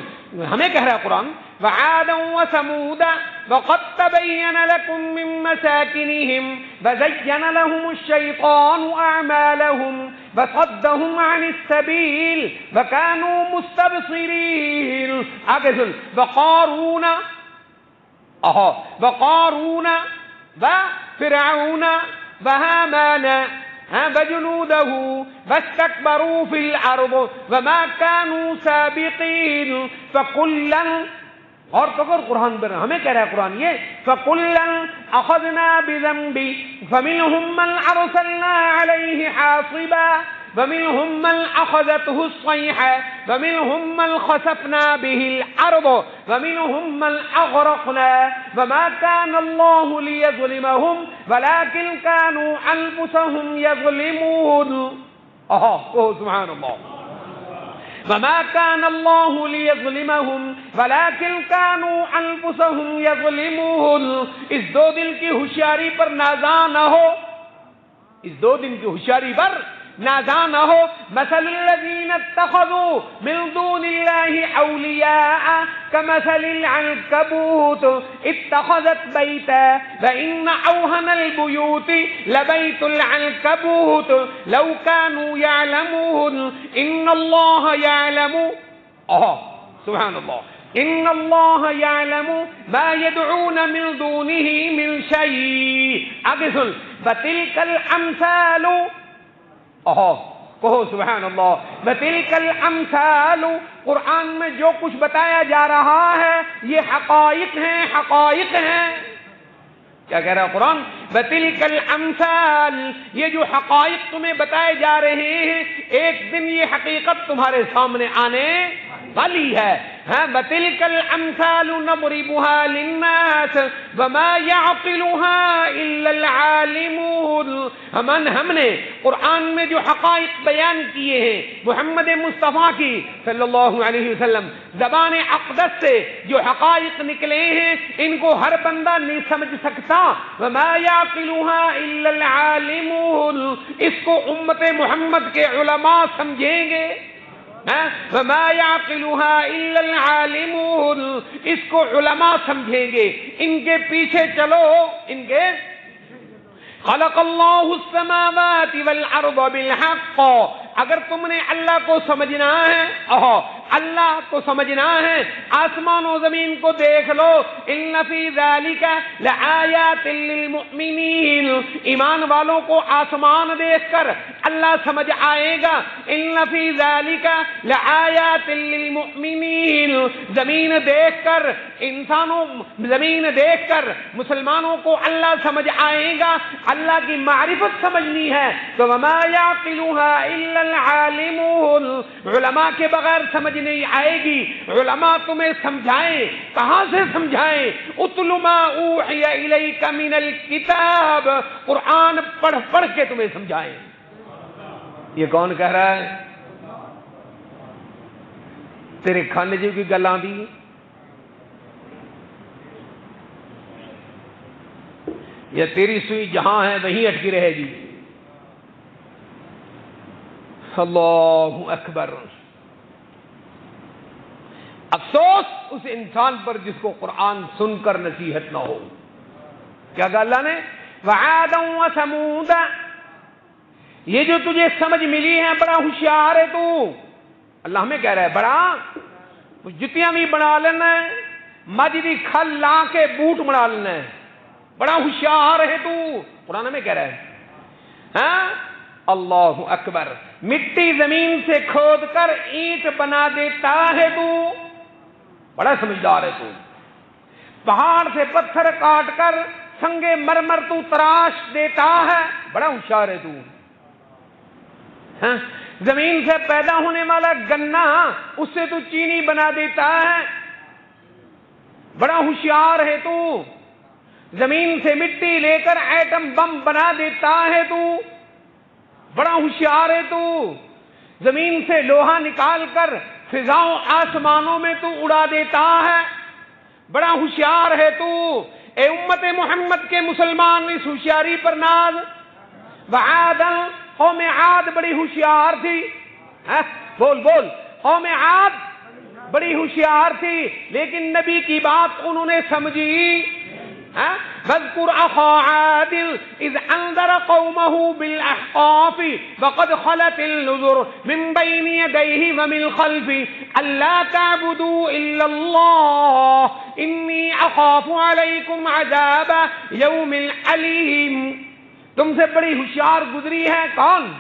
ہمیں کہہ رہا ہے قرآن وعادا وثمود وقد تبين لكم من مساكنهم وزين لهم الشيطان أعمالهم وصدهم عن السبيل وكانوا مستبصرين. آگے سن. وقارون وفرعون وهامان وجنوده واستكبروا في الأرض وما كانوا سابقين فكلا. اور تو قرآن پر ہمیں کہہ رہا ہے قرآن یہ فَكُلًّا أَخَذْنَا بِذَنبِهِ فَمِنْهُمْ مَنْ أَرْسَلْنَا عَلَيْهِ حَاصِبًا وَمِنْهُمْ مَنْ أَخَذَتْهُ الصَّيْحَةُ وَمِنْهُمْ مَنْ خَسَفْنَا بِهِ الْأَرْضَ وَمِنْهُمْ مَنْ أَغْرَقْنَا وَمَا كَانَ اللَّهُ لِيَظْلِمَهُمْ وَلَكِنْ كَانُوا أَنفُسَهُمْ يَظْلِمُونَ. سبحان اللہ. وما كان الله ليظلمهم ولكن كانوا انفسهم يظلمون. اس دو دن کی ہوشیاری پر نازاں نہ ہو، اس دو دن کی ہوشیاری پر نازاں نہ ہو. مثل الذين اتخذوا من دون الله اولیاء كمثل العنكبوت اتخذت بيتا وان اوهن البيوت لبيت العنكبوت لو كانوا يعلمون ان الله يعلم. سبحان اللہ. ان اللہ یعلم ما يدعون من دونه من شيء. آگے سن. وتلك الامثال. کہو سبحان اللہ. وتلك الامثال. قرآن میں جو کچھ بتایا جا رہا ہے یہ حقائق ہیں، حقائق ہیں. کیا کہہ رہا ہے قرآن؟ وتلك الامثال. یہ جو حقائق تمہیں بتائے جا رہے ہیں ایک دن یہ حقیقت تمہارے سامنے آنے والی ہے. وتلك الامثال نضربها للناس وما يعقلها الا العالمون. ہم نے قرآن میں جو حقائق بیان کیے ہیں محمد مصطفیٰ کی صلی اللہ علیہ وسلم زبان اقدس سے جو حقائق نکلے ہیں ان کو ہر بندہ نہیں سمجھ سکتا. وما يعقلها الا العالمون. اس کو امت محمد کے علماء سمجھیں گے. وما يعقلها الا العالمون. اس کو علماء سمجھیں گے. ان کے پیچھے چلو. ان کے خلق اللہ السماوات والارض بالحق. اگر تم نے اللہ کو سمجھنا ہے، اللہ کو سمجھنا ہے آسمان و زمین کو دیکھ لو. ان فی ذلک لآیات للمؤمنین. ایمان والوں کو آسمان دیکھ کر اللہ سمجھ آئے گا. ان فی ذلک لآیات للمؤمنین. زمین دیکھ کر زمین دیکھ کر مسلمانوں کو اللہ سمجھ آئے گا. اللہ کی معرفت سمجھنی ہے تو وما يعقلها الا العالمون. علماء کے بغیر سمجھ نہیں آئے گی. علماء تمہیں سمجھائیں. کہاں سے سمجھائیں؟ اتل ما اوحی الیک من الکتاب. قرآن پڑھ پڑھ کے تمہیں سمجھائیں. یہ کون کہہ رہا ہے؟ تیرے کھانے جو کی گل آندی یا تیری سوئی جہاں ہے وہیں اٹکی رہے گی. اللہ اکبر. افسوس اس انسان پر جس کو قرآن سن کر نصیحت نہ ہو. کیا کہا اللہ نے؟ وعادا وثمود. یہ جو تجھے سمجھ ملی ہے بڑا ہوشیار ہے تو. اللہ ہمیں کہہ رہا ہے بڑا جتیاں بھی بنا لینا ہے، مجدی کھل لا کے بوٹ بنا لینا ہے. بڑا ہوشیار ہے تو. قرآن ہمیں کہہ رہا ہے. اللہ اکبر. مٹی زمین سے کھود کر اینٹ بنا دیتا ہے تو. بڑا سمجھدار ہے تو. پہاڑ سے پتھر کاٹ کر سنگے مرمر تو تراش دیتا ہے. بڑا ہوشیار ہے تو. زمین سے پیدا ہونے والا گنا اس سے تو چینی بنا دیتا ہے. بڑا ہوشیار ہے تو. زمین سے مٹی لے کر ایٹم بم بنا دیتا ہے تو. بڑا ہوشیار ہے تو. زمین سے لوہا نکال کر فضاؤں آسمانوں میں تو اڑا دیتا ہے. بڑا ہوشیار ہے تو. اے امت محمد کے مسلمان اس ہوشیاری پر ناز. وعادا. قوم عاد بڑی ہوشیار تھی. بول بول. قوم عاد بڑی ہوشیار تھی، لیکن نبی کی بات انہوں نے سمجھی۔ واذکر اخا عاد اذ انذر قومه بالاحقاف وقد خلت النذر من بين يديه ومن خلفه الا تعبدوا الا الله انی اخاف علیکم عذاب یوم علیم۔ تم سے بڑی ہوشیار گزری ہے کون؟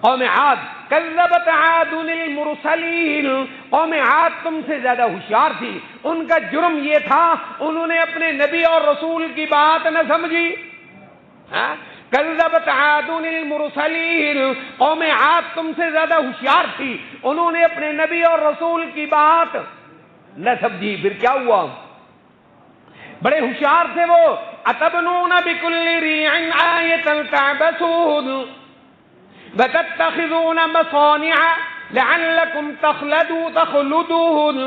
قوم عاد۔ کذبت عاد المرسلین، قوم عاد تم سے زیادہ ہوشیار تھی، ان کا جرم یہ تھا انہوں نے اپنے نبی اور رسول کی بات نہ سمجھی۔ کذبت عاد المرسلین، قوم عاد تم سے زیادہ ہوشیار تھی، انہوں نے اپنے نبی اور رسول کی بات نہ سمجھی۔ پھر کیا ہوا؟ بڑے ہوشیار تھے وہ۔ اتبنون بکل ریع آیۃ تعبثون وتتخذون مصانع لعلكم تخلدون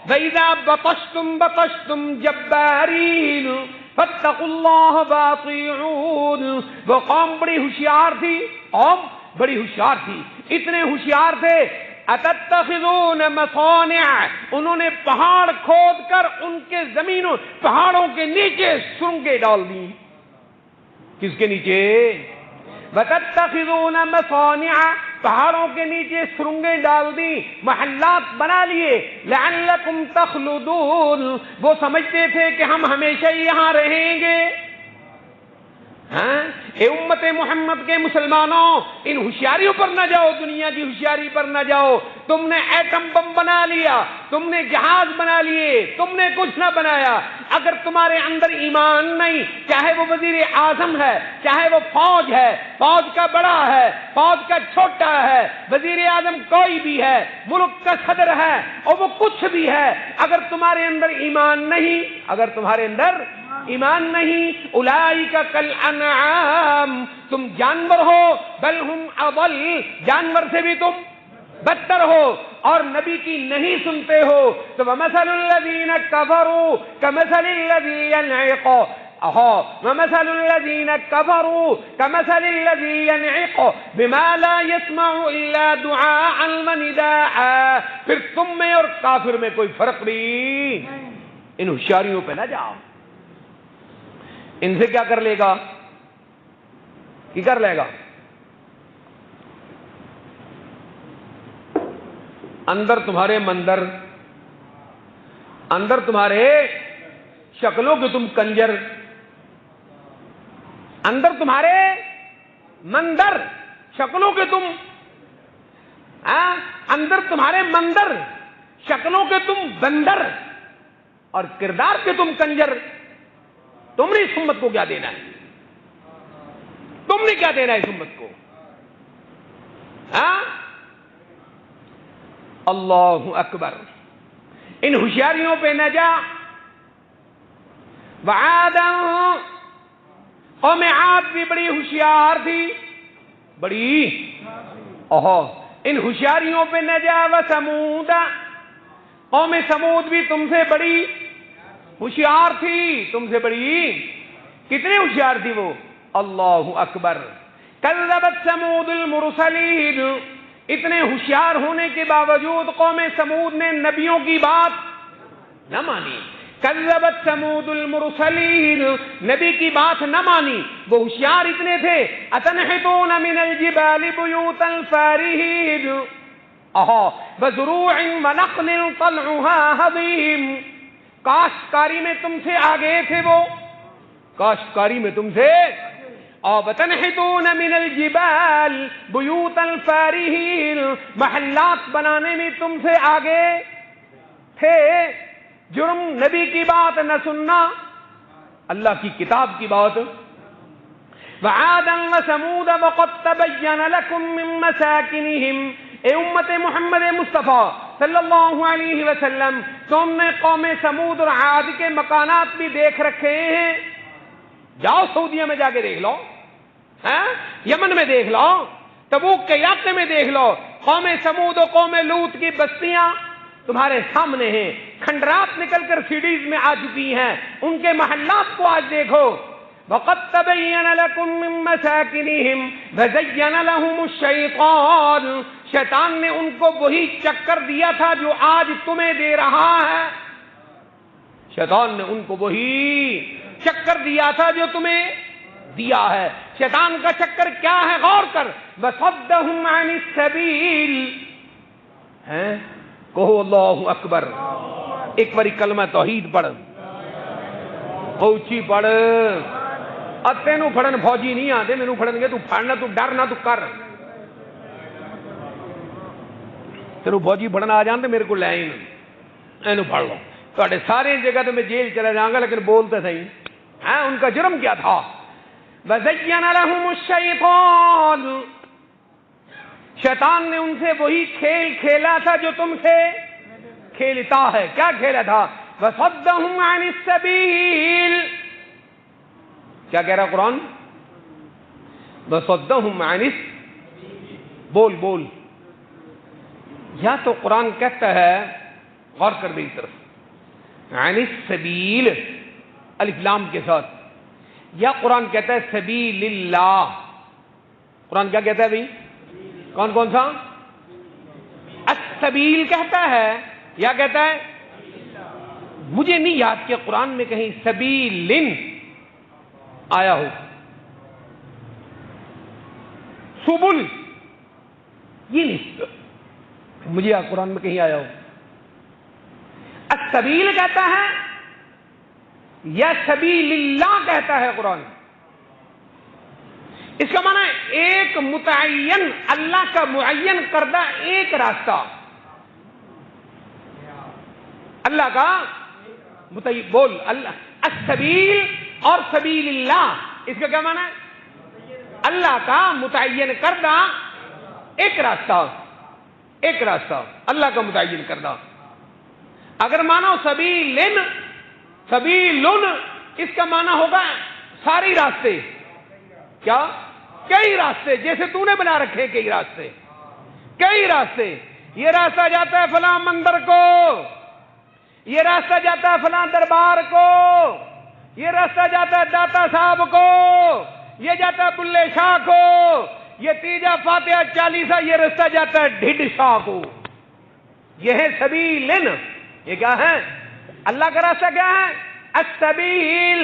وإذا بطشتم بطشتم جبارین فاتقوا اللہ واطیعون۔ وہ قوم بڑی ہوشیار تھی، قوم بڑی ہوشیار تھی، اتنے ہوشیار تھے۔ اتتخذون مصانع، انہوں نے پہاڑ کھود کر ان کے زمینوں پہاڑوں کے نیچے سرنگیں ڈال دی۔ کس کے نیچے؟ وتتخذون مصانع، پہاڑوں کے نیچے سرنگیں ڈال دی، محلات بنا لیے۔ لعلکم تخلدون، وہ سمجھتے تھے کہ ہم ہمیشہ یہاں رہیں گے۔ اے امت محمد کے مسلمانوں، ان ہوشیاریوں پر نہ جاؤ، دنیا کی ہوشیاری پر نہ جاؤ۔ تم نے ایٹم بم بنا لیا، تم نے جہاز بنا لیے، تم نے کچھ نہ بنایا۔ اگر تمہارے اندر ایمان نہیں، چاہے وہ وزیر اعظم ہے، چاہے وہ فوج ہے، فوج کا بڑا ہے، فوج کا چھوٹا ہے، وزیر اعظم کوئی بھی ہے، ملک کا صدر ہے، اور وہ کچھ بھی ہے، اگر تمہارے اندر ایمان نہیں، اگر تمہارے اندر ایمان نہیں، اولئک کالانعام، تم جانور ہو، بل ہم اضل، جانور سے بھی تم بدتر ہو، اور نبی کی نہیں سنتے ہو۔ تو ومثل الذین کفروا کمثل الذی ینعق، ومثل الذین کفروا کمثل الذی ینعق بما لا يسمع الا دعاء ونداء۔ پھر تم میں اور کافر میں کوئی فرق نہیں۔ ان ہوشیاریوں پہ نہ جاؤ، ان سے کیا کر لے گا؟ کی کر لے گا؟ اندر تمہارے مندر، اندر تمہارے شکلوں کے تم کنجر، اندر تمہارے مندر شکلوں کے تم، اندر تمہارے مندر شکلوں کے تم بندر، اور کردار کے تم کنجر۔ تم نے اس امت کو کیا دینا ہے؟ تم نے کیا دینا ہے اس امت کو؟ اللہ اکبر۔ ان ہوشیاریوں پہ نہ جا۔ وعادا، قوم عاد بھی بڑی ہوشیار تھی، بڑی، ان ہوشیاریوں پہ نہ جا۔ وثمود، قوم سمود بھی تم سے بڑی ہوشیار تھی، تم سے بڑی۔ کتنے ہوشیار تھی وہ؟ اللہ اکبر۔ کذبت ثمود المرسلین، اتنے ہوشیار ہونے کے باوجود قوم سمود نے نبیوں کی بات نہ مانی۔ کذبت ثمود المرسلین، نبی کی بات نہ مانی، وہ ہوشیار اتنے تھے۔ اتنحتون من الجبال بیوتا فارہین وزروع ونخل طلعها ہضیم۔ کاشتکاری میں تم سے آگے تھے وہ، کاشتکاری میں تم سے، اور وتنحتون من الجبال بیوتا فارہین، محلات بنانے میں تم سے آگے تھے۔ جرم نبی کی بات نہ سننا، اللہ کی کتاب کی بات۔ وعادا وثمود وقد تبین لکم من مساکنہم، اے امت محمد مصطفیٰ صلی اللہ علیہ وسلم، تم نے قوم سمود اور عاد کے مکانات بھی دیکھ رکھے ہیں۔ جاؤ سعودیہ میں جا کے دیکھ لو، یمن میں دیکھ لو، تبوک کے علاقے میں دیکھ لو، قوم سمود و قوم لوط کی بستیاں تمہارے سامنے ہیں، کھنڈرات نکل کر سیڈیز میں آ چکی ہیں، ان کے محلات کو آج دیکھو۔ وَقَدْ تَبَيَّنَ لَكُم مِّن مَّسَاكِنِهِمْ وَزَيَّنَ لَهُمُ الشَّيْطَانُ، شیطان نے ان کو وہی چکر دیا تھا جو آج تمہیں دے رہا ہے. شیطان نے ان کو وہی چکر دیا تھا جو تمہیں دیا ہے. شیطان کا چکر کیا ہے؟ غور کر. وَصَدَّهُمْ عَنِ السَّبِيلِ، کہو اللہ اکبر. ایک باری کلمہ توحید پڑھ، اونچی پڑھ. تینوں پڑھن فوجی نہیں آتے، مینوں پڑھن گے تو پڑھنا، تو ڈرنا تو کر. تینوں فوجی پڑھنا آ جان تو میرے کو لے آئی اینو پڑھ لو. تھوڑے سارے جگہ تو میں جیل چلا جاؤں گا، لیکن بولتے صحیح. ان کا جرم کیا تھا؟ وَزَيَّنَ لَهُمُ الشَّيْطَانُ، شیطان نے ان سے وہی کھیل کھیلا تھا جو تم سے کھیلتا ہے. کیا کھیلا تھا؟ وَصَدَّهُمْ عَنِ السَّبِيلِ. کیا کہہ رہا قرآن؟ وَصَدَّهُمْ عَنِ بول بول. یا تو قرآن کہتا ہے، غور کر میری طرف، عن السبیل الف لام کے ساتھ، یا قرآن کہتا ہے سبیل اللہ. قرآن کیا کہتا ہے بھائی؟ کون کون سا؟ السبیل کہتا ہے یا کہتا ہے؟ مجھے نہیں یاد کہ قرآن میں کہیں سبیل آیا ہو. سبل یہ نہیں مجھے قرآن میں کہیں آیا ہو. السبیل کہتا ہے یا سبیل اللہ کہتا ہے قرآن. اس کا معنی ایک متعین، اللہ کا معین کردہ ایک راستہ، اللہ کا متعین. بول اللہ. السبیل اور سبیل اللہ، اس کا کیا معنی ہے؟ اللہ کا متعین کردہ ایک راستہ، ایک راستہ اللہ کا متعین کردہ. اگر مانو سبیلن، سبیلن، اس کا معنی ہوگا ساری راستے. کیا؟ کئی راستے، جیسے تو نے بنا رکھے کئی راستے، کئی راستے. یہ راستہ جاتا ہے فلاں مندر کو، یہ راستہ جاتا ہے فلاں دربار کو، یہ راستہ جاتا ہے داتا صاحب کو، یہ جاتا ہے بلے شاہ کو، یہ تیجا فاتحہ چالیسا، یہ راستہ جاتا ہے ڈھڈ شاہ کو. یہ ہے سبیلن. یہ کیا ہے؟ اللہ کا راستہ کیا ہے؟ السبیل،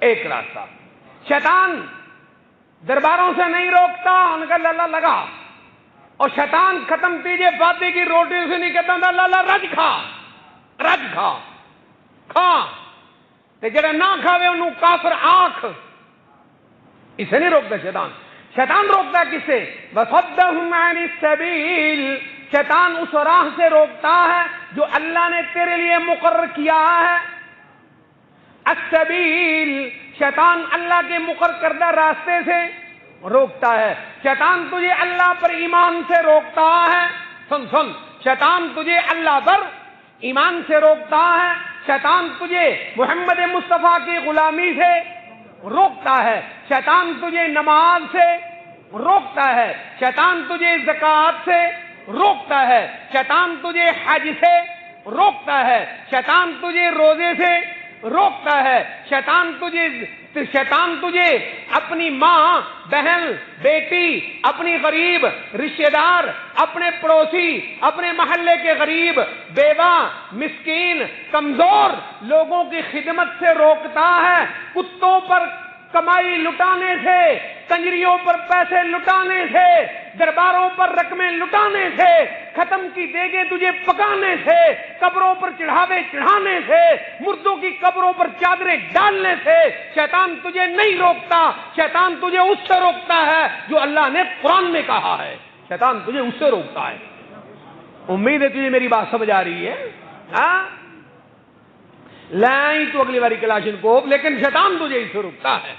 ایک راستہ. شیطان درباروں سے نہیں روکتا، ان کا للہ لگا. اور شیطان ختم تیجے فاتحے کی روٹی سے نہیں کہتا للہ رج کھا، رج کھا، کھا تے جڑا نہ کھاوے انہوں کافر آنکھ. اسے نہیں روکتا شیطان. شیطان روکتا کس سے؟ وَصَدَّهُمْ عَنِ السَّبِيلِ. شیطان اس راہ سے روکتا ہے جو اللہ نے تیرے لیے مقرر کیا ہے. السبیل، شیطان اللہ کے مقرر کردہ راستے سے روکتا ہے. شیطان تجھے اللہ پر ایمان سے روکتا ہے. سن سن، شیطان تجھے اللہ پر ایمان سے روکتا ہے. شیطان تجھے محمد مصطفیٰ کی غلامی سے روکتا ہے. شیطان تجھے نماز سے روکتا ہے. شیطان تجھے زکوٰۃ سے روکتا ہے. شیطان تجھے حج سے روکتا ہے. شیطان تجھے روزے سے روکتا ہے. شیطان تجھے اپنی ماں، بہن، بیٹی، اپنی غریب رشتہ دار، اپنے پڑوسی، اپنے محلے کے غریب، بیوہ، مسکین، کمزور لوگوں کی خدمت سے روکتا ہے. کتوں پر کمائی لٹانے سے، کنجریوں پر پیسے لٹانے سے، درباروں پر رقمیں لٹانے سے، ختم کی دیگیں تجھے پکانے سے، قبروں پر چڑھاوے چڑھانے سے، مردوں کی قبروں پر چادریں ڈالنے سے شیطان تجھے نہیں روکتا. شیطان تجھے اس سے روکتا ہے جو اللہ نے قرآن میں کہا ہے. شیطان تجھے اس سے روکتا ہے. امید ہے تجھے میری بات سمجھ آ رہی ہے؟ لائی تو اگلی باری کلاشن کو، لیکن شیطان تجھے اس سے روکتا ہے.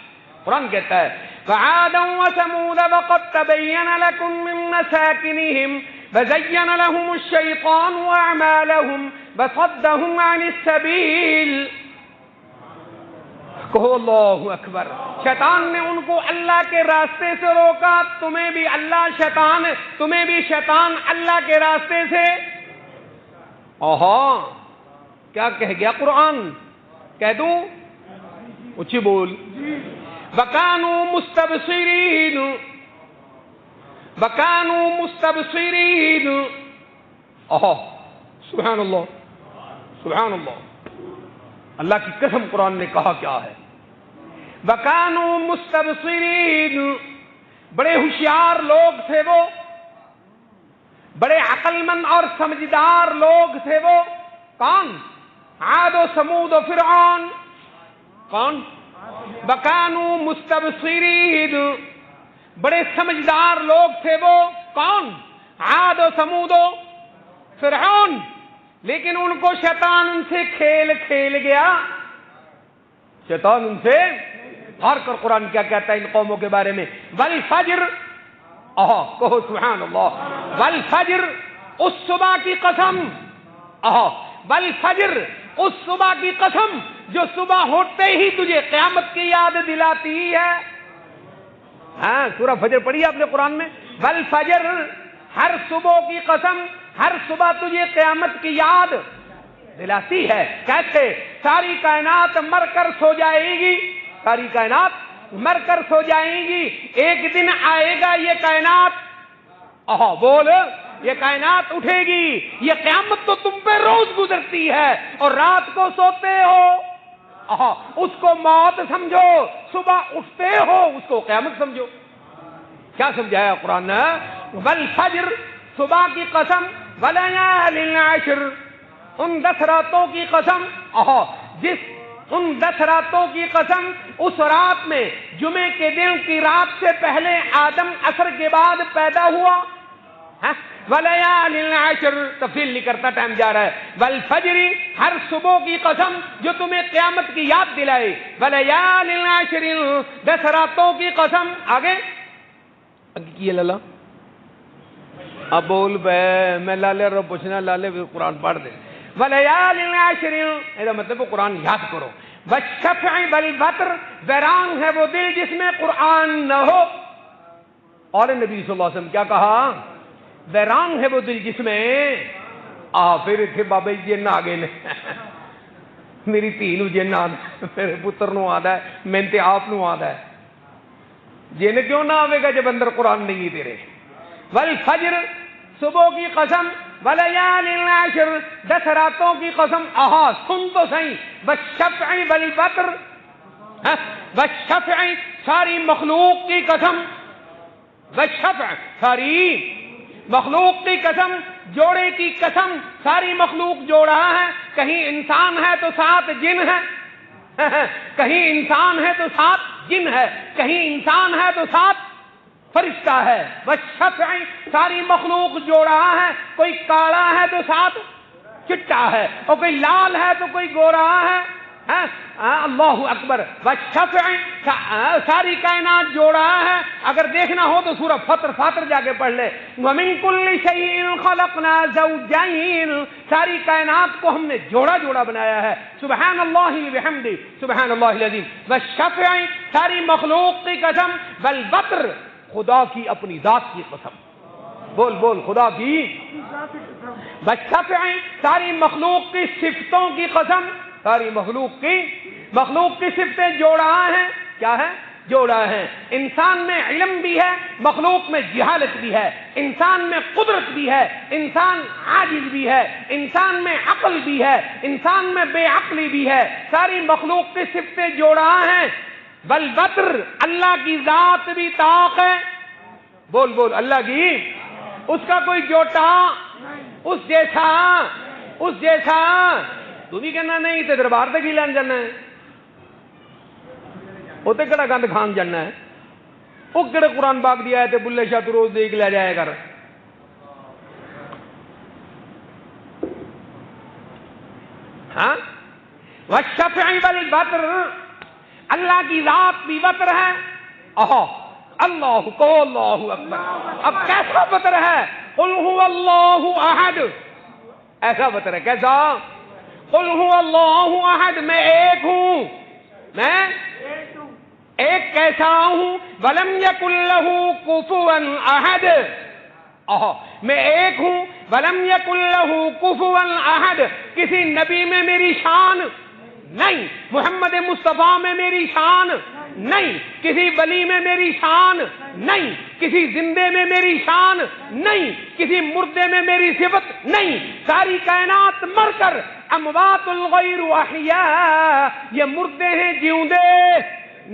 قرآن کہتا ہے فَعَادًا وَثَمُودَ وَقَدْ تَبَيَّنَ لَكُم مِّن مَّسَاكِنِهِمْ وَزَيَّنَ لَهُمُ الشَّيْطَانُ أَعْمَالَهُمْ وَصَدَّهُمْ عَنِ السَّبِيلِ. کہو اللہ اکبر. شیطان نے ان کو اللہ کے راستے سے روکا. تمہیں بھی شیطان اللہ کے راستے سے. کیا کہہ گیا قرآن؟ کہہ دوں اچھی بول. وَكَانُوا مُسْتَبْصِرِينَ وَكَانُوا مُسْتَبْصِرِينَ. سبحان اللہ سبحان اللہ. اللہ کی قسم قرآن نے کہا کیا ہے. وَكَانُوا مُسْتَبْصِرِينَ. بڑے ہوشیار لوگ تھے وہ, بڑے عقل مند اور سمجھدار لوگ تھے وہ. کون؟ عاد و سمود و فرعون. کون؟ وَكَانُوا مُسْتَبْصِرِينَ. بڑے سمجھدار لوگ تھے وہ. کون؟ عاد و سمود و فرعون. لیکن ان کو شیطان ان سے کھیل کھیل گیا. شیطان ان سے غور کر قرآن کیا کہتا ہے ان قوموں کے بارے میں. والفجر. کہو سبحان اللہ. والفجر, اس صبح کی قسم. والفجر, اس صبح کی قسم جو صبح ہوتے ہی تجھے قیامت کی یاد دلاتی ہے. ہاں, سورہ فجر پڑھی آپ نے قرآن میں. والفجر, ہر صبح کی قسم, ہر صبح تجھے قیامت کی یاد دلاتی ہے. کیسے؟ ساری کائنات مر کر سو جائے گی. ساری کائنات مر کر سو جائیں گی. ایک دن آئے گا یہ کائنات, بول, یہ کائنات اٹھے گی. یہ قیامت تو تم پہ روز گزرتی ہے اور رات کو سوتے ہو. اس کو موت سمجھو, صبح اٹھتے ہو اس کو قیامت سمجھو. کیا سمجھایا قرآن نے؟ والفجر, صبح کی قسم. ولیال عشر, ان 10 راتوں کی قسم. ان 10 راتوں کی قسم, اس رات میں جمعے کے دن کی رات سے پہلے آدم عصر کے بعد پیدا ہوا. ولیال عشر, تفصیل نہیں کرتا, ٹائم جا رہا ہے. والفجر, ہر صبح کی قسم جو تمہیں قیامت کی یاد دلائے. ولیال عشر, 10 راتوں کی قسم. آگے کی لالا, اب بول بے, میں لالے رو پوچھنا, لالے قرآن پڑھ دے. ولیال عشر, ایسا مطلب قرآن یاد کرو. والشفع والوتر, ویران ہے وہ دل جس میں قرآن نہ ہو. اور نبی صلی اللہ علیہ وسلم کیا کہا؟ ویران ہے وہ دل جس میں. پھر تھے بابا جی جن آ گئے نے, میری تھی نو جن آد, میرے پتر نو آد ہے, محنتے آپ نو آد ہے. جن کیوں نہ آئے گا جب اندر قرآن نہیں تیرے. والفجر, صبح کی قسم. ولیال عشر, 10 راتوں کی قسم. سن تو صحیح. والشفع والوتر, والشفع, ساری مخلوق کی قسم. والشفع, ساری مخلوق کی قسم. جوڑے کی قسم, ساری مخلوق جوڑا ہے. کہیں انسان ہے تو ساتھ جن ہے, کہیں انسان ہے تو ساتھ جن ہے, کہیں انسان ہے تو ساتھ فرشتہ ہے. والشفع, ساری مخلوق جوڑا ہے. کوئی کالا ہے تو ساتھ چٹا ہے, اور کوئی لال ہے تو کوئی گورا ہے. اللہ اکبر. والشفع, ساری کائنات جوڑا ہے. اگر دیکھنا ہو تو سورہ فاطر جا کے پڑھ لے. وَمِن كُلِّ شَيْءٍ خَلَقْنَا زَوْجَيْنِ, ساری کائنات کو ہم نے جوڑا جوڑا بنایا ہے. سبحان اللہ وبحمدہ, سبحان اللہ العظیم. والشفع, ساری مخلوق کی قسم. والوتر, خدا کی اپنی ذات کی قسم. بول بول, خدا کی. والشفع, ساری مخلوق کی صفتوں کی قسم. ساری مخلوق کی صفتیں جوڑا ہیں. کیا ہے؟ جوڑا ہے. انسان میں علم بھی ہے, مخلوق میں جہالت بھی ہے. انسان میں قدرت بھی ہے, انسان عاجز بھی ہے. انسان میں عقل بھی ہے, انسان میں بے عقلی بھی ہے. ساری مخلوق کی صفتیں جوڑا ہیں. والوتر, اللہ کی ذات بھی طاق ہے. بول بول, اللہ کی, اس کا کوئی جوٹا, اس جیسا. تو بھی کہنا نہیں تے دربار تک ہی لین جانا ہے, وہ تے کہڑا گند کھان جانا ہے. وہ کہڑے قرآن پاک دیا ہے تے بلے شاہ تو روز دیکھ لیا جائے کر. ہاں, والشفع والوتر, اللہ کی ذات بھی وتر ہے. اللہ کو, اللہ اکبر. اب کیسا وتر ہے؟ قل هو اللہ احد, ایسا وتر ہے. کیسا؟ قل هو اللہ احد, میں ایک ہوں. میں ایک کیسا ہوں؟ ولم یکن لہ کفوا احد, میں ایک ہوں. ولم یکن لہ کفوا احد, کسی نبی میں میری شان نہیں، محمد مصطفیٰ میں میری شان نہیں، کسی ولی میں میری شان نہیں، کسی زندے میں میری شان نہیں، کسی مردے میں میری صفت نہیں، ساری کائنات مر کر اموات الغیر احیاء، یہ مردے ہیں جیوندے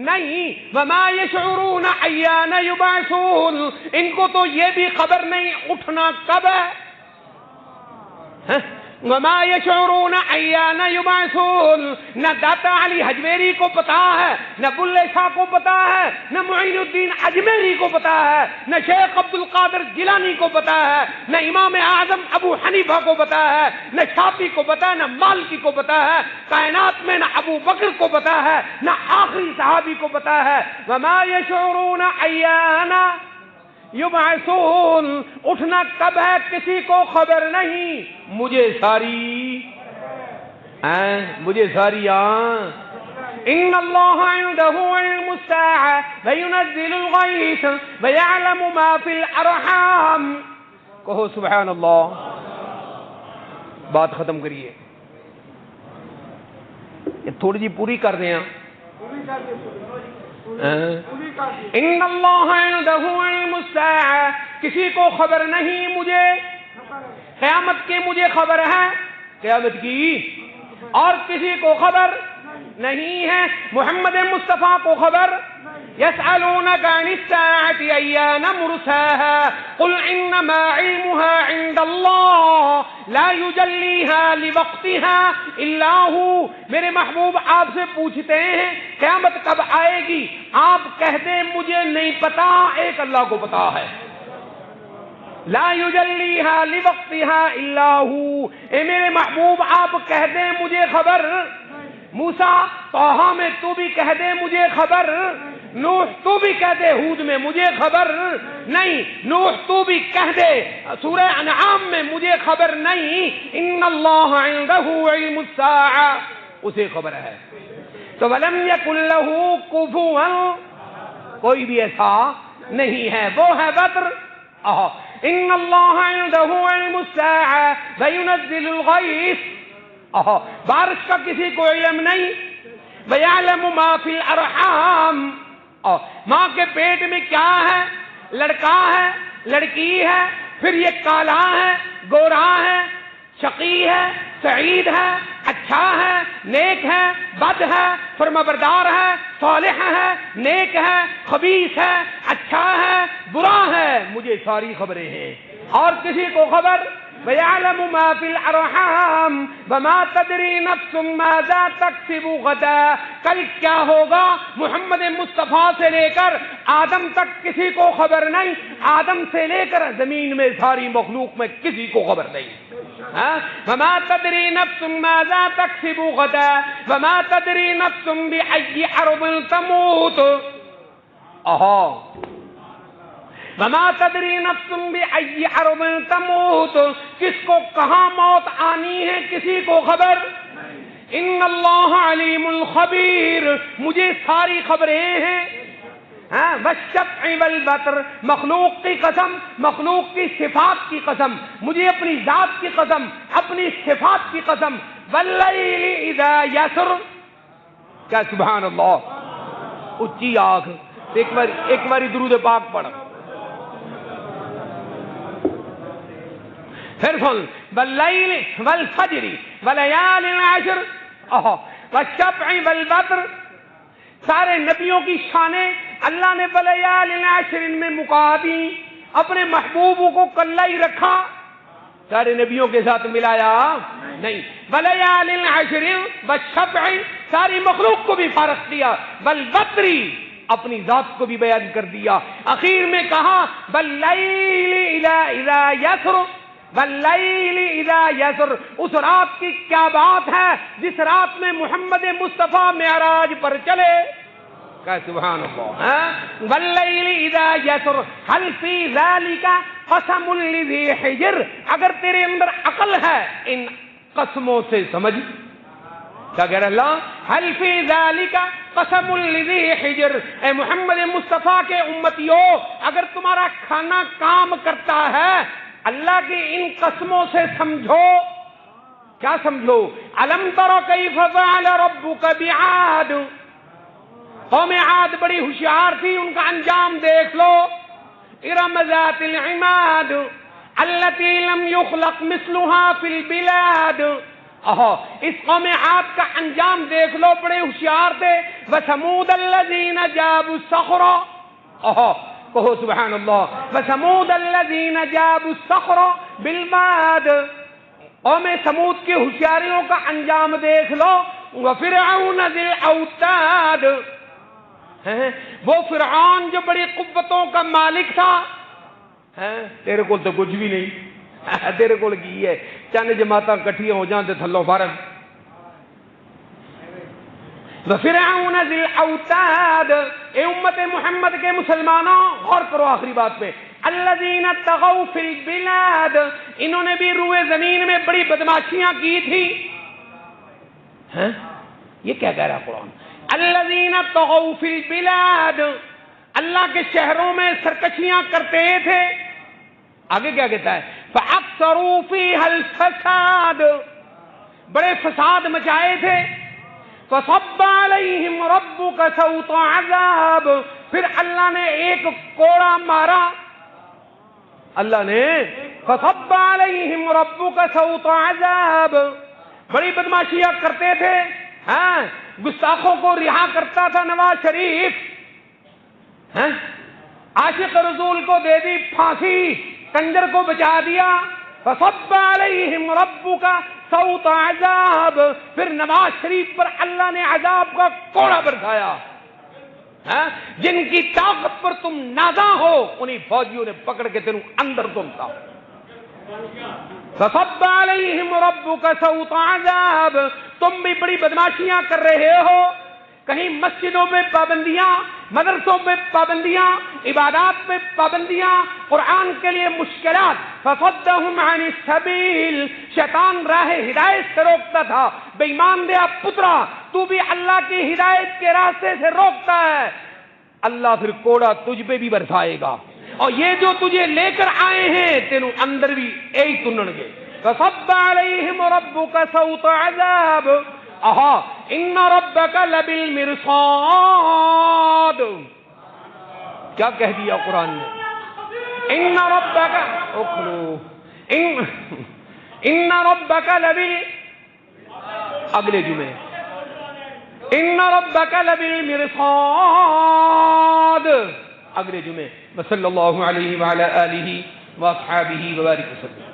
نہیں، وما یشعرون ایان یبعثون، ان کو تو یہ بھی خبر نہیں اٹھنا کب ہے، وما یشعرون ایان یبعثون، نہ داتا علی حجویری کو پتا ہے، نہ بلے شاہ کو پتا ہے، نہ معین الدین اجمیری کو پتا ہے، نہ شیخ عبد القادر جیلانی کو پتا ہے، نہ امام اعظم ابو حنیفہ کو پتا ہے، نہ شافعی کو پتا ہے، نہ مالکی کو پتا ہے، کائنات میں نہ ابو بکر کو پتا ہے، نہ آخری صحابی کو پتا ہے، وما یشعرون ایان یبعثون، اٹھنا کب ہے کسی کو خبر نہیں، مجھے ساری ان اللہ عنده علم الساعة وینزل الغیث ویعلم ما فی الارحام، کہو سبحان اللہ، بات ختم کریے، یہ تھوڑی جی پوری کر دیں ان اللہ عنده علم الساعة، کسی کو خبر نہیں مجھے قیامت کی، مجھے خبر ہے قیامت کی، اور کسی کو خبر نہیں ہے، محمد مصطفیٰ کو خبر، يسألونك عن الساعة أيان مرساها قل إنما علمها عند الله لا يجليها لوقتها إلا هو، میرے محبوب آپ سے پوچھتے ہیں قیامت کب آئے گی، آپ کہتے ہیں مجھے نہیں پتا، ایک اللہ کو پتا ہے، لا یجلیها لوقتها الا هو، اے میرے محبوب آپ کہہ دیں مجھے خبر، موسیٰ طٰہٰ میں تو بھی کہہ دے مجھے خبر، نوح تو بھی کہہ دے ہود میں مجھے خبر نہیں، نوح تو بھی کہہ دے سورہ انعام میں مجھے خبر نہیں، ان اللہ عنده علم الساعة، اسے خبر ہے، تو وَلَمْ يَكُنْ لَهُ كُفُوًا، کوئی بھی ایسا نہیں ہے، وہ ہے بدر، ان اللہ عنده علم الساعة وينزل الغیث، بارش کا کسی کو علم نہیں، وَيَعْلَمُ مَا فِي الْأَرْحَامِ، ماں کے پیٹ میں کیا ہے، لڑکا ہے، لڑکی ہے، پھر یہ کالا ہے، گورا ہے، شقی ہے، سعید ہے، اچھا ہے، نیک ہے، بد ہے، فرمانبردار ہے، صالح ہے، نیک ہے، خبیث ہے، اچھا ہے، برا ہے، مجھے ساری خبریں ہیں، اور کسی کو خبر، وَيَعْلَمُ مَا فِي الْأَرْحَامِ وَمَا تَدْرِي نَفْسٌ مَاذَا تَكْسِبُ غَدًا، کل کیا ہوگا محمد مصطفیٰ سے لے کر آدم تک کسی کو خبر نہیں، آدم سے لے کر زمین میں ساری مخلوق میں کسی کو خبر نہیں، وَمَا تَدْرِي نَفْسٌ مَاذَا تَكْسِبُ غَدًا وَمَا تَدْرِي نَفْسٌ بِأَيِّ أَرْضٍ تَمُوتُ، وَمَا تَدْرِي نَفْسٌ بِأَيِّ أَرْضٍ تَمُوتُ، کس کو کہاں موت آنی ہے کسی کو خبر، ان اللہ علیم الخبیر، مجھے ساری خبریں ہیں، والشفع والوتر، مخلوق کی قسم، مخلوق کی صفات کی قسم، مجھے اپنی ذات کی قسم، اپنی صفات کی قسم، واللیل اذا یسر، کیا سبحان اللہ، اچھی آنکھ، ایک باری درود پاک پڑھ، پھر سن، واللیل والفجر ولیال عشر، والشفع والوتر، سارے نبیوں کی شانیں اللہ نے ولیال عشر میں مکا دی، اپنے محبوبوں کو کلہ ہی رکھا، سارے نبیوں کے ساتھ ملایا نہیں، ولیال عشر والشفع، ساری مخلوق کو بھی فارغ کیا، والوتر، اپنی ذات کو بھی بیان کر دیا، اخیر میں کہا واللیل اذا یسر، واللیل اذا یسر، اس رات کی کیا بات ہے جس رات میں محمد مصطفیٰ معراج پر چلے، کہ سبحان اللہ، واللیل اذا یسر هل فی ذلک قسم لذی حجر، اگر تیرے اندر عقل ہے ان قسموں سے سمجھ، کیا کہہ رہا اللہ، هل فی ذلک قسم لذی حجر، اے محمد مصطفیٰ کے امتیوں، اگر تمہارا کھانا کام کرتا ہے اللہ کی ان قسموں سے سمجھو، کیا سمجھو؟ الم تر کیف فعل ربک بعاد، قوم عاد بڑی ہوشیار تھی، ان کا انجام دیکھ لو. ارم ذات العماد التي لم يخلق مثلها في البلاد. اس قوم عاد کا انجام دیکھ لو، بڑے ہوشیار تھے. وثمود الذين جابوا الصخر، کہو سبحان اللہ. وثمود الذين جابوا الصخر بالواد، قوم سمود کی ہوشیاریوں کا انجام دیکھ لو. وفرعون ذی الاوتاد، وہ فرعون جو بڑی قوتوں کا مالک تھا. تیرے کو تو کچھ بھی نہیں، تیرے کو کی ہے چند جماعتاں کٹھیاں ہو جان تے تھلوں فارغ. وفرعون ذی الاوتاد، اے امت محمد کے مسلمانوں غور کرو آخری بات پہ. الذین طغوا فی البلاد، انہوں نے بھی روئے زمین میں بڑی بدماشیاں کی تھی. یہ کیا کہہ رہا قرآن؟ الذین طغوا فی البلاد، اللہ کے شہروں میں سرکشیاں کرتے تھے. آگے کیا کہتا ہے؟ فاکثروا فیہا الفساد، بڑے فساد مچائے تھے. فصب علیہم ربک سوط عذاب، پھر اللہ نے ایک کوڑا مارا. اللہ نے فصب علیہم ربک سوط عذاب، بڑی بدماشیاں کرتے تھے. گستاخوں کو رہا کرتا تھا نواز شریف، عاشق رسول کو دے دی پھانسی، کنجر کو بچا دیا. فصب علیہم ربک سوط عذاب، پھر نواز شریف پر اللہ نے عذاب کا کوڑا برسایا. جن کی طاقت پر تم نازاں ہو انہیں فوجیوں نے پکڑ کے تینوں اندر دمتا. فصب علیہم ربک سوط عذاب، تم بھی بڑی بدماشیاں کر رہے ہو. کہیں مسجدوں میں پابندیاں، مدرسوں میں پابندیاں، عبادات میں پابندیاں، قرآن کے لیے مشکلات. فصدہم عن السبیل، شیطان راہ ہدایت سے روکتا تھا. بے ایمان دیا پترا، تو بھی اللہ کی ہدایت کے راستے سے روکتا ہے، اللہ پھر کوڑا تجھ پہ بھی برسائے گا. اور یہ جو تجھے لے کر آئے ہیں تینوں اندر بھی یہی تنن گے. فصب علیہم ربک سوط عذاب، ان ربک لبالمرصاد. کیا کہہ دیا قرآن نے؟ ان ربک اخلو ان ربک اگلے جمعے ان ربک لبالمرصاد، اگلے جمعے. صلی اللہ علیہ وعلی آلہ واصحابہ وبارک وسلم.